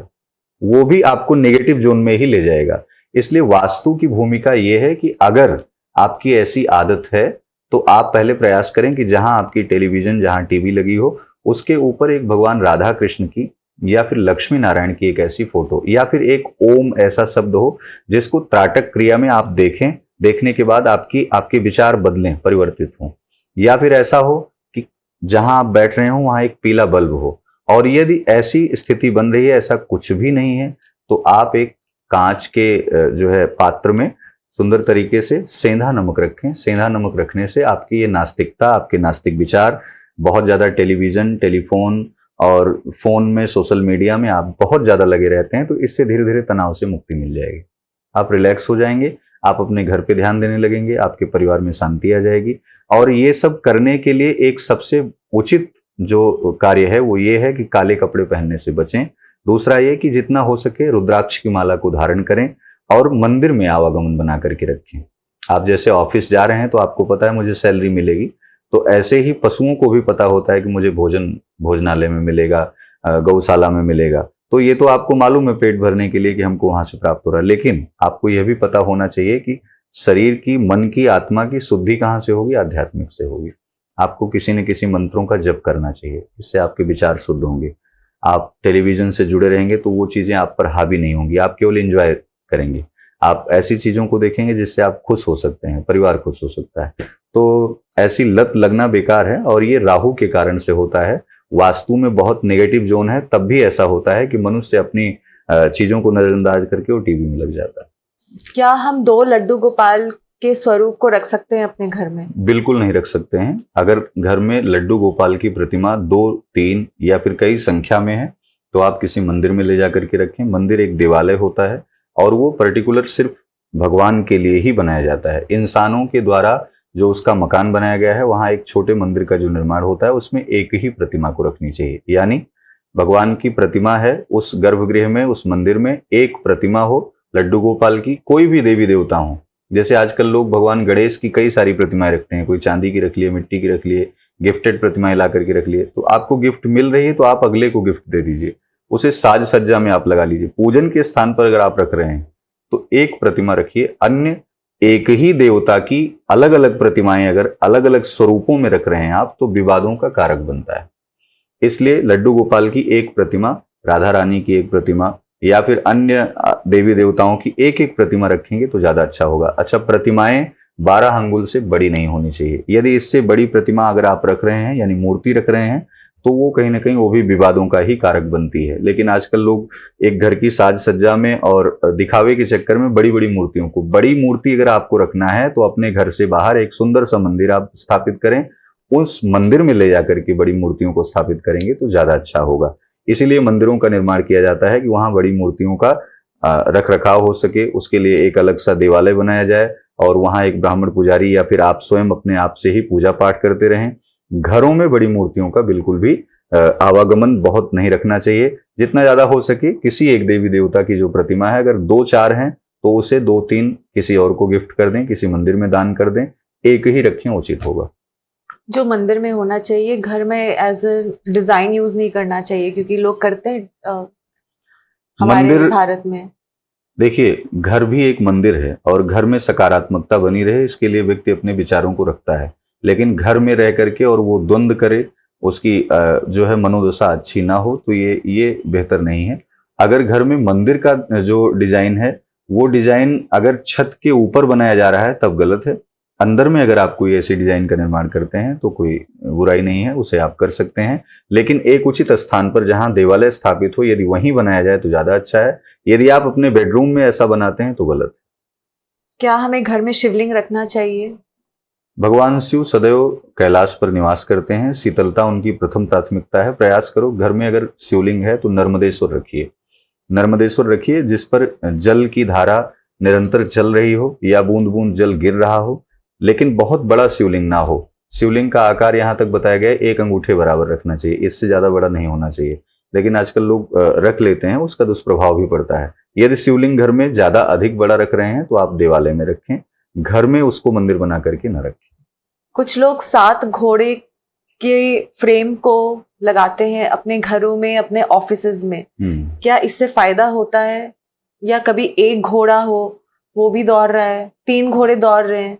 वो भी आपको नेगेटिव जोन में ही ले जाएगा। इसलिए वास्तु की भूमिका ये है कि अगर आपकी ऐसी आदत है तो आप पहले प्रयास करें कि जहां आपकी टेलीविजन, जहां टीवी लगी हो, उसके ऊपर एक भगवान राधा कृष्ण की या फिर लक्ष्मी नारायण की एक ऐसी फोटो या फिर एक ओम ऐसा शब्द हो जिसको त्राटक क्रिया में आप देखें, देखने के बाद आपके विचार बदलें, परिवर्तित हों। या फिर ऐसा हो कि जहां आप बैठ रहे हो वहां एक पीला बल्ब हो, और यदि ऐसी स्थिति बन रही है, ऐसा कुछ भी नहीं है, तो आप एक कांच के जो है पात्र में सुंदर तरीके से सेंधा नमक रखें। सेंधा नमक रखने से आपकी ये नास्तिकता, आपके नास्तिक विचार, बहुत ज्यादा टेलीविजन, टेलीफोन और फोन में, सोशल मीडिया में आप बहुत ज्यादा लगे रहते हैं, तो इससे धीरे धीरे तनाव से मुक्ति मिल जाएगी। आप रिलैक्स हो जाएंगे, आप अपने घर पे ध्यान देने लगेंगे, आपके परिवार में शांति आ जाएगी। और ये सब करने के लिए एक सबसे उचित जो कार्य है वो ये है कि काले कपड़े पहनने से बचें। दूसरा ये कि जितना हो सके रुद्राक्ष की माला को धारण करें, और मंदिर में आवागमन बना करके रखें। आप जैसे ऑफिस जा रहे हैं तो आपको पता है मुझे सैलरी मिलेगी, तो ऐसे ही पशुओं को भी पता होता है कि मुझे भोजन भोजनालय में मिलेगा, गौशाला में मिलेगा। तो ये तो आपको मालूम है पेट भरने के लिए कि हमको वहां से प्राप्त हो रहा है, लेकिन आपको यह भी पता होना चाहिए कि शरीर की, मन की, आत्मा की शुद्धि कहाँ से होगी? आध्यात्मिक से होगी। आपको किसी न किसी मंत्रों का जप करना चाहिए, इससे आपके विचार शुद्ध होंगे। आप टेलीविजन से जुड़े रहेंगे तो वो चीजें आप पर हावी नहीं होंगी, आप केवल एंजॉय करेंगे। आप ऐसी चीजों को देखेंगे जिससे आप खुश हो सकते हैं, परिवार खुश हो सकता है। तो ऐसी लत लगना बेकार है, और ये राहु के कारण से होता है। वास्तु में बहुत नेगेटिव जोन है, तब भी ऐसा होता है कि मनुष्य अपनी चीजों को नजरअंदाज करके वो टीवी में लग जाता है। क्या हम 2 लड्डू गोपाल के स्वरूप को रख सकते हैं अपने घर में? बिल्कुल नहीं रख सकते हैं। अगर घर में लड्डू गोपाल की प्रतिमा 2, 3 या फिर कई संख्या में है तो आप किसी मंदिर में ले जाकर के रखें। मंदिर एक देवालय होता है और वो पर्टिकुलर सिर्फ भगवान के लिए ही बनाया जाता है। इंसानों के द्वारा जो उसका मकान बनाया गया है, वहां एक छोटे मंदिर का जो निर्माण होता है उसमें एक ही प्रतिमा को रखनी चाहिए। यानी भगवान की प्रतिमा है, उस गर्भगृह में, उस मंदिर में एक प्रतिमा हो लड्डू गोपाल की, कोई भी देवी देवता हो। जैसे आजकल लोग भगवान गणेश की कई सारी प्रतिमाएं रखते हैं, कोई चांदी की रख लिए, मिट्टी की रख लिए, गिफ्टेड प्रतिमाएं ला करके रख लिए। तो आपको गिफ्ट मिल रही है तो आप अगले को गिफ्ट दे दीजिए, उसे साज सज्जा में आप लगा लीजिए। पूजन के स्थान पर अगर आप रख रहे हैं तो एक प्रतिमा रखिए। अन्य एक ही देवता की अलग अलग प्रतिमाएं अगर अलग अलग स्वरूपों में रख रहे हैं आप, तो विवादों का कारक बनता है। इसलिए लड्डू गोपाल की एक प्रतिमा, राधा रानी की एक प्रतिमा, या फिर अन्य देवी देवताओं की एक एक प्रतिमा रखेंगे तो ज्यादा अच्छा होगा। अच्छा, प्रतिमाएं 12 अंगुल से बड़ी नहीं होनी चाहिए। यदि इससे बड़ी प्रतिमा अगर आप रख रहे हैं, यानी मूर्ति रख रहे हैं, तो वो कहीं ना कहीं वो भी विवादों का ही कारक बनती है। लेकिन आजकल लोग एक घर की साज सज्जा में और दिखावे के चक्कर में बड़ी बड़ी मूर्तियों को, बड़ी मूर्ति अगर आपको रखना है तो अपने घर से बाहर एक सुंदर सा मंदिर आप स्थापित करें, उस मंदिर में ले जाकर के बड़ी मूर्तियों को स्थापित करेंगे तो ज्यादा अच्छा होगा। इसीलिए मंदिरों का निर्माण किया जाता है कि वहां बड़ी मूर्तियों का रख रखाव हो सके। उसके लिए एक अलग सा देवालय बनाया जाए और वहां एक ब्राह्मण पुजारी या फिर आप स्वयं अपने आप से ही पूजा पाठ करते रहें। घरों में बड़ी मूर्तियों का बिल्कुल भी आवागमन बहुत नहीं रखना चाहिए। जितना ज्यादा हो सके किसी एक देवी देवता की जो प्रतिमा है, अगर 2-4 हैं तो उसे 2-3 किसी और को गिफ्ट कर दें, किसी मंदिर में दान कर दें। एक ही रखें, उचित होगा। जो मंदिर में होना चाहिए, घर में एज अ डिजाइन यूज नहीं करना चाहिए, क्योंकि लोग करते हैं हमारे भारत में। देखिए, घर भी एक मंदिर है और घर में सकारात्मकता बनी रहे इसके लिए व्यक्ति अपने विचारों को रखता है। लेकिन घर में रह करके और वो द्वंद्व करे, उसकी जो है मनोदशा अच्छी ना हो, तो ये बेहतर नहीं है। अगर घर में मंदिर का जो डिजाइन है, वो डिजाइन अगर छत के ऊपर बनाया जा रहा है तब गलत है। अंदर में अगर आप कोई ऐसी डिजाइन का निर्माण करते हैं तो कोई बुराई नहीं है, उसे आप कर सकते हैं। लेकिन एक उचित स्थान पर जहां देवालय स्थापित हो, यदि वहीं बनाया जाए तो ज्यादा अच्छा है। यदि आप अपने बेडरूम में ऐसा बनाते हैं तो गलत। क्या हमें घर में शिवलिंग रखना चाहिए? भगवान शिव सदैव कैलाश पर निवास करते हैं, शीतलता उनकी प्रथम प्राथमिकता है। प्रयास करो घर में अगर शिवलिंग है तो नर्मदेश्वर रखिए, नर्मदेश्वर रखिए, जिस पर जल की धारा निरंतर चल रही हो या बूंद बूंद जल गिर रहा हो। लेकिन बहुत बड़ा शिवलिंग ना हो। शिवलिंग का आकार यहाँ तक बताया गया है 1 अंगूठे बराबर रखना चाहिए, इससे ज्यादा बड़ा नहीं होना चाहिए। लेकिन आजकल लोग रख लेते हैं, उसका दुष्प्रभाव भी पड़ता है। यदि शिवलिंग घर में ज्यादा अधिक बड़ा रख रहे हैं तो आप देवालय में रखें, घर में उसको मंदिर बना करके न रखें। कुछ लोग 7 घोड़े के फ्रेम को लगाते हैं अपने घरों में, अपने ऑफिसेज में। क्या इससे फायदा होता है? या कभी एक घोड़ा हो, वो भी दौड़ रहा है, 3 घोड़े दौड़ रहे हैं।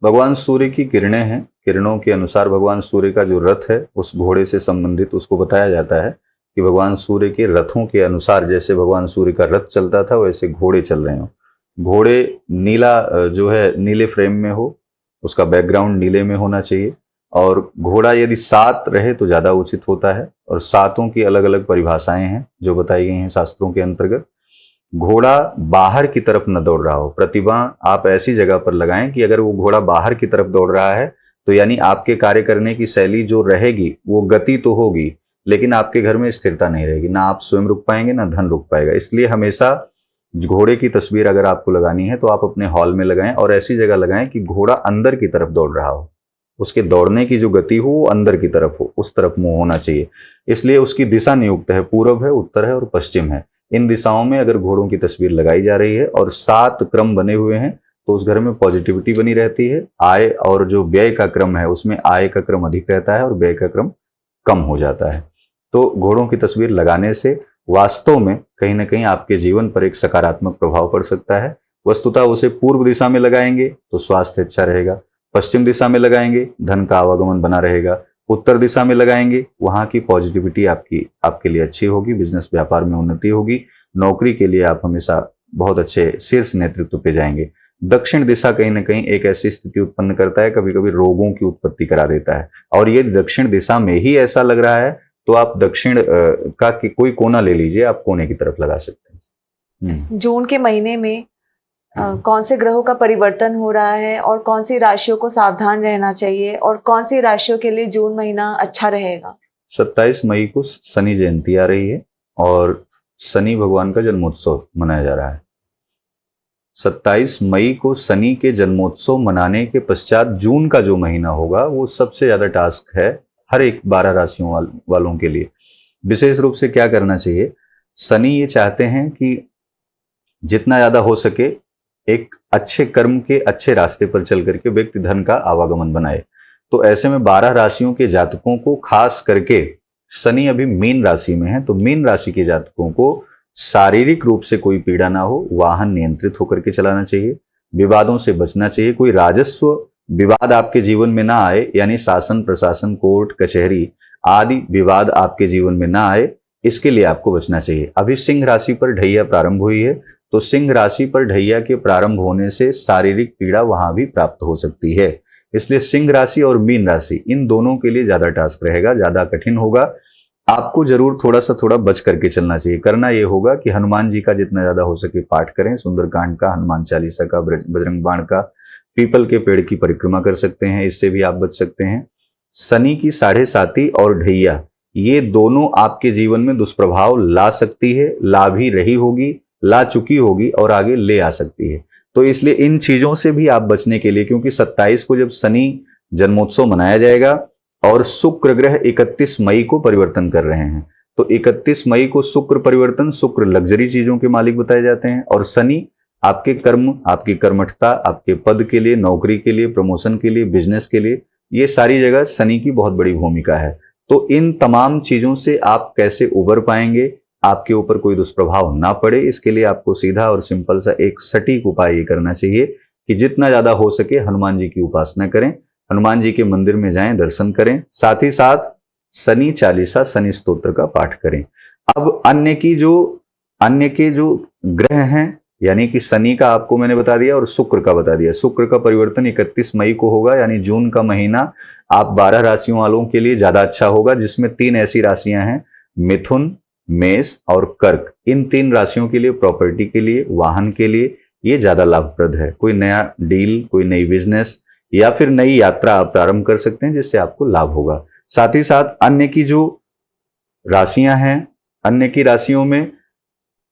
भगवान सूर्य की किरणें हैं, किरणों के अनुसार भगवान सूर्य का जो रथ है उस घोड़े से संबंधित उसको बताया जाता है कि भगवान सूर्य के रथों के अनुसार, जैसे भगवान सूर्य का रथ चलता था वैसे घोड़े चल रहे हो। घोड़े नीला जो है नीले फ्रेम में हो, उसका बैकग्राउंड नीले में होना चाहिए। और घोड़ा यदि 7 रहे तो ज्यादा उचित होता है। और 7 की अलग अलग परिभाषाएं हैं जो बताई गई हैं शास्त्रों के अंतर्गत। घोड़ा बाहर की तरफ न दौड़ रहा हो। प्रतिमा आप ऐसी जगह पर लगाएं कि अगर वो घोड़ा बाहर की तरफ दौड़ रहा है तो यानी आपके कार्य करने की शैली जो रहेगी वो गति तो होगी, लेकिन आपके घर में स्थिरता नहीं रहेगी। ना आप स्वयं रुक पाएंगे ना धन रुक पाएगा। इसलिए हमेशा घोड़े की तस्वीर अगर आपको लगानी है तो आप अपने हॉल में लगाएं और ऐसी जगह लगाएं कि घोड़ा अंदर की तरफ दौड़ रहा हो, उसके दौड़ने की जो गति हो वो अंदर की तरफ हो, उस तरफ मुंह होना चाहिए। इसलिए उसकी दिशा नियुक्त है, पूर्व है, उत्तर है और पश्चिम है। इन दिशाओं में अगर घोड़ों की तस्वीर लगाई जा रही है और 7 क्रम बने हुए हैं तो उस घर में पॉजिटिविटी बनी रहती है। आय और जो व्यय का क्रम है उसमें आय का क्रम अधिक रहता है और व्यय का क्रम कम हो जाता है। तो घोड़ों की तस्वीर लगाने से वास्तव में कहीं ना कहीं आपके जीवन पर एक सकारात्मक प्रभाव पड़ सकता है। वस्तुतः उसे पूर्व दिशा में लगाएंगे तो स्वास्थ्य अच्छा रहेगा, पश्चिम दिशा में लगाएंगे धन का आवागमन बना रहेगा, उत्तर दिशा में लगाएंगे वहां की पॉजिटिविटी आपके लिए अच्छी होगी, बिजनेस व्यापार में उन्नति होगी, नौकरी के लिए आप हमेशा बहुत अच्छे शीर्ष नेतृत्व पे जाएंगे। दक्षिण दिशा कहीं ना कहीं एक ऐसी स्थिति उत्पन्न करता है, कभी कभी रोगों की उत्पत्ति करा देता है, और ये दक्षिण दिशा में ही ऐसा लग रहा है तो आप दक्षिण का कोई कोना ले लीजिए, आप कोने की तरफ लगा सकते हैं। जून के महीने में कौन से ग्रहों का परिवर्तन हो रहा है और कौन सी राशियों को सावधान रहना चाहिए और कौन सी राशियों के लिए जून महीना अच्छा रहेगा? 27 मई को शनि जयंती आ रही है और शनि भगवान का जन्मोत्सव मनाया जा रहा है। 27 मई को शनि के जन्मोत्सव मनाने के पश्चात जून का जो महीना होगा वो सबसे ज्यादा टास्क है हर एक 12 राशियों वालों के लिए। विशेष रूप से क्या करना चाहिए, शनि ये चाहते हैं कि जितना ज्यादा हो सके एक अच्छे कर्म के अच्छे रास्ते पर चल करके व्यक्ति धन का आवागमन बनाए। तो ऐसे में 12 राशियों के जातकों को खास करके शनि अभी मीन राशि में है, तो मीन राशि के जातकों को शारीरिक रूप से कोई पीड़ा ना हो, वाहन नियंत्रित होकर के चलाना चाहिए, विवादों से बचना चाहिए, कोई राजस्व विवाद आपके जीवन में ना आए, यानी शासन प्रशासन कोर्ट कचहरी आदि विवाद आपके जीवन में ना आए, इसके लिए आपको बचना चाहिए। अभी सिंह राशि पर ढैया प्रारंभ हुई है, तो सिंह राशि पर ढैया के प्रारंभ होने से शारीरिक पीड़ा वहां भी प्राप्त हो सकती है। इसलिए सिंह राशि और मीन राशि इन दोनों के लिए ज्यादा टास्क रहेगा, ज्यादा कठिन होगा। आपको जरूर थोड़ा बच करके चलना चाहिए। करना यह होगा कि हनुमान जी का जितना ज्यादा हो सके पाठ करें, सुंदरकांड का, हनुमान चालीसा का, बजरंग बाण का, पीपल के पेड़ की परिक्रमा कर सकते हैं, इससे भी आप बच सकते हैं। शनि की 7.5 और ढैया ये दोनों आपके जीवन में दुष्प्रभाव ला सकती है, ला भी रही होगी, ला चुकी होगी और आगे ले आ सकती है। तो इसलिए इन चीजों से भी आप बचने के लिए, क्योंकि 27 को जब शनि जन्मोत्सव मनाया जाएगा और शुक्र ग्रह 31 मई को परिवर्तन कर रहे हैं, तो 31 मई को शुक्र परिवर्तन, शुक्र लग्जरी चीजों के मालिक बताए जाते हैं और शनि आपके कर्म, आपकी कर्मठता, आपके पद के लिए, नौकरी के लिए, प्रमोशन के लिए, बिजनेस के लिए, ये सारी जगह शनि की बहुत बड़ी भूमिका है। तो इन तमाम चीजों से आप कैसे उबर पाएंगे, आपके ऊपर कोई दुष्प्रभाव ना पड़े, इसके लिए आपको सीधा और सिंपल सा एक सटीक उपाय ये करना चाहिए कि जितना ज्यादा हो सके हनुमान जी की उपासना करें, हनुमान जी के मंदिर में जाएं, दर्शन करें, साथ ही साथ शनि चालीसा, शनि स्तोत्र का पाठ करें। अब अन्य के जो ग्रह हैं, यानी कि शनि का आपको मैंने बता दिया और शुक्र का बता दिया। शुक्र का परिवर्तन 31 मई को होगा, यानी जून का महीना आप 12 राशियों वालों के लिए ज्यादा अच्छा होगा, जिसमें 3 ऐसी राशियां हैं, मिथुन, मेष और कर्क। इन 3 राशियों के लिए, प्रॉपर्टी के लिए, वाहन के लिए ये ज्यादा लाभप्रद है। कोई नया डील, कोई नई बिजनेस या फिर नई यात्रा आप प्रारंभ कर सकते हैं, जिससे आपको लाभ होगा। साथ ही साथ अन्य की जो राशियां हैं, अन्य की राशियों में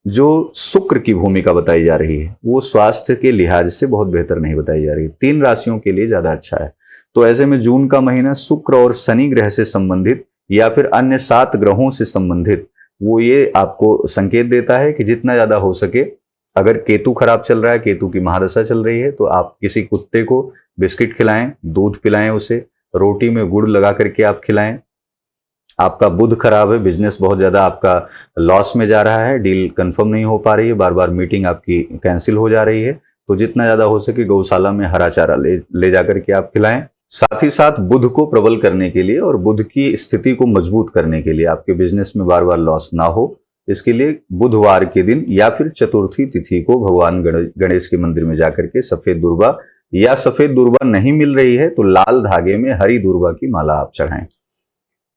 जो शुक्र की भूमिका बताई जा रही है वो स्वास्थ्य के लिहाज से बहुत बेहतर नहीं बताई जा रही, 3 राशियों के लिए ज्यादा अच्छा है। तो ऐसे में जून का महीना शुक्र और शनि ग्रह से संबंधित या फिर अन्य 7 ग्रहों से संबंधित वो ये आपको संकेत देता है कि जितना ज्यादा हो सके, अगर केतु खराब चल रहा है, केतु की महादशा चल रही है, तो आप किसी कुत्ते को बिस्किट खिलाएं, दूध पिलाएं, उसे रोटी में गुड़ लगा करके आप खिलाएं। आपका बुध खराब है, बिजनेस बहुत ज्यादा आपका लॉस में जा रहा है, डील कंफर्म नहीं हो पा रही है, बार बार मीटिंग आपकी कैंसिल हो जा रही है, तो जितना ज्यादा हो सके गौशाला में हरा चारा ले जाकर के आप खिलाएं। साथ ही साथ बुध को प्रबल करने के लिए और बुध की स्थिति को मजबूत करने के लिए, आपके बिजनेस में बार बार लॉस ना हो, इसके लिए बुधवार के दिन या फिर चतुर्थी तिथि को भगवान गणेश के मंदिर में जाकर के सफेद दुर्वा, या सफेद दुर्वा नहीं मिल रही है तो लाल धागे में हरी दुर्वा की माला आप चढ़ाएं।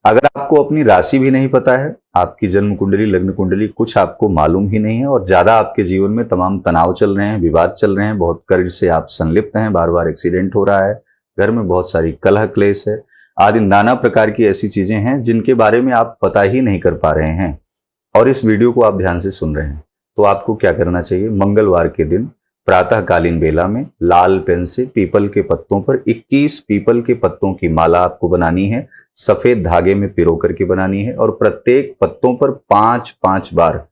अगर आपको अपनी राशि भी नहीं पता है, आपकी जन्म कुंडली, लग्न कुंडली कुछ आपको मालूम ही नहीं है और ज्यादा आपके जीवन में तमाम तनाव चल रहे हैं, विवाद चल रहे हैं, बहुत कर्ज से आप संलिप्त हैं, बार बार एक्सीडेंट हो रहा है, घर में बहुत सारी कलह क्लेश है आदि नाना प्रकार की ऐसी चीजें हैं जिनके बारे में आप पता ही नहीं कर पा रहे हैं और इस वीडियो को आप ध्यान से सुन रहे हैं, तो आपको क्या करना चाहिए, मंगलवार के दिन प्रातःकालीन बेला में लाल पेन से पीपल के पत्तों पर 21 पीपल के पत्तों की माला आपको बनानी है, सफेद धागे में पिरो करके बनानी है और प्रत्येक पत्तों पर 5-5 बार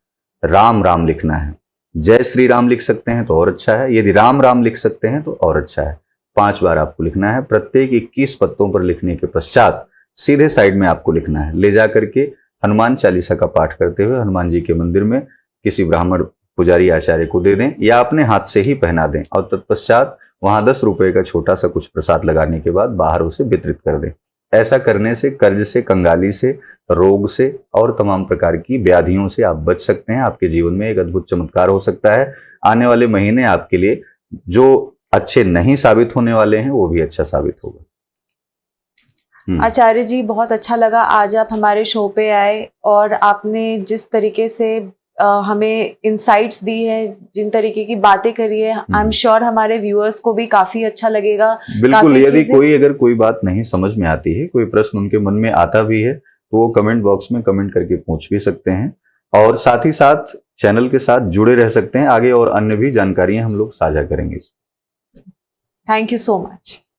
राम राम लिखना है। जय श्री राम लिख सकते हैं तो और अच्छा है, यदि राम राम लिख सकते हैं तो और अच्छा है। 5 बार आपको लिखना है। प्रत्येक 21 पत्तों पर लिखने के पश्चात सीधे साइड में आपको लिखना है। ले जा करके हनुमान चालीसा का पाठ करते हुए हनुमान जी के मंदिर में किसी ब्राह्मण पुजारी आचार्य को दे दें या अपने हाथ से ही पहना दें और तत्पश्चात वहां 10 रुपए का छोटा सा कुछ प्रसाद लगाने के बाद बाहर उसे वितरित कर दें। ऐसा करने से कर्ज से, कंगाली से, रोग से और तमाम प्रकार की व्याधियों से आप बच सकते हैं। आपके जीवन में एक अद्भुत चमत्कार हो सकता है। आने वाले महीने आपके लिए जो अच्छे नहीं साबित होने वाले हैं वो भी अच्छा साबित होगा। आचार्य जी, बहुत अच्छा लगा आज आप हमारे शो पे आए और आपने जिस तरीके से हमें इंसाइट्स दी है, जिन तरीके की बातें करी है, आई एम श्योर हमारे व्यूअर्स को भी काफी अच्छा लगेगा। बिल्कुल, यदि अगर कोई बात नहीं समझ में आती है, कोई प्रश्न उनके मन में आता भी है तो वो कमेंट बॉक्स में कमेंट करके पूछ भी सकते हैं और साथ ही साथ चैनल के साथ जुड़े रह सकते हैं। आगे और अन्य भी जानकारियां हम लोग साझा करेंगे। Thank you so much.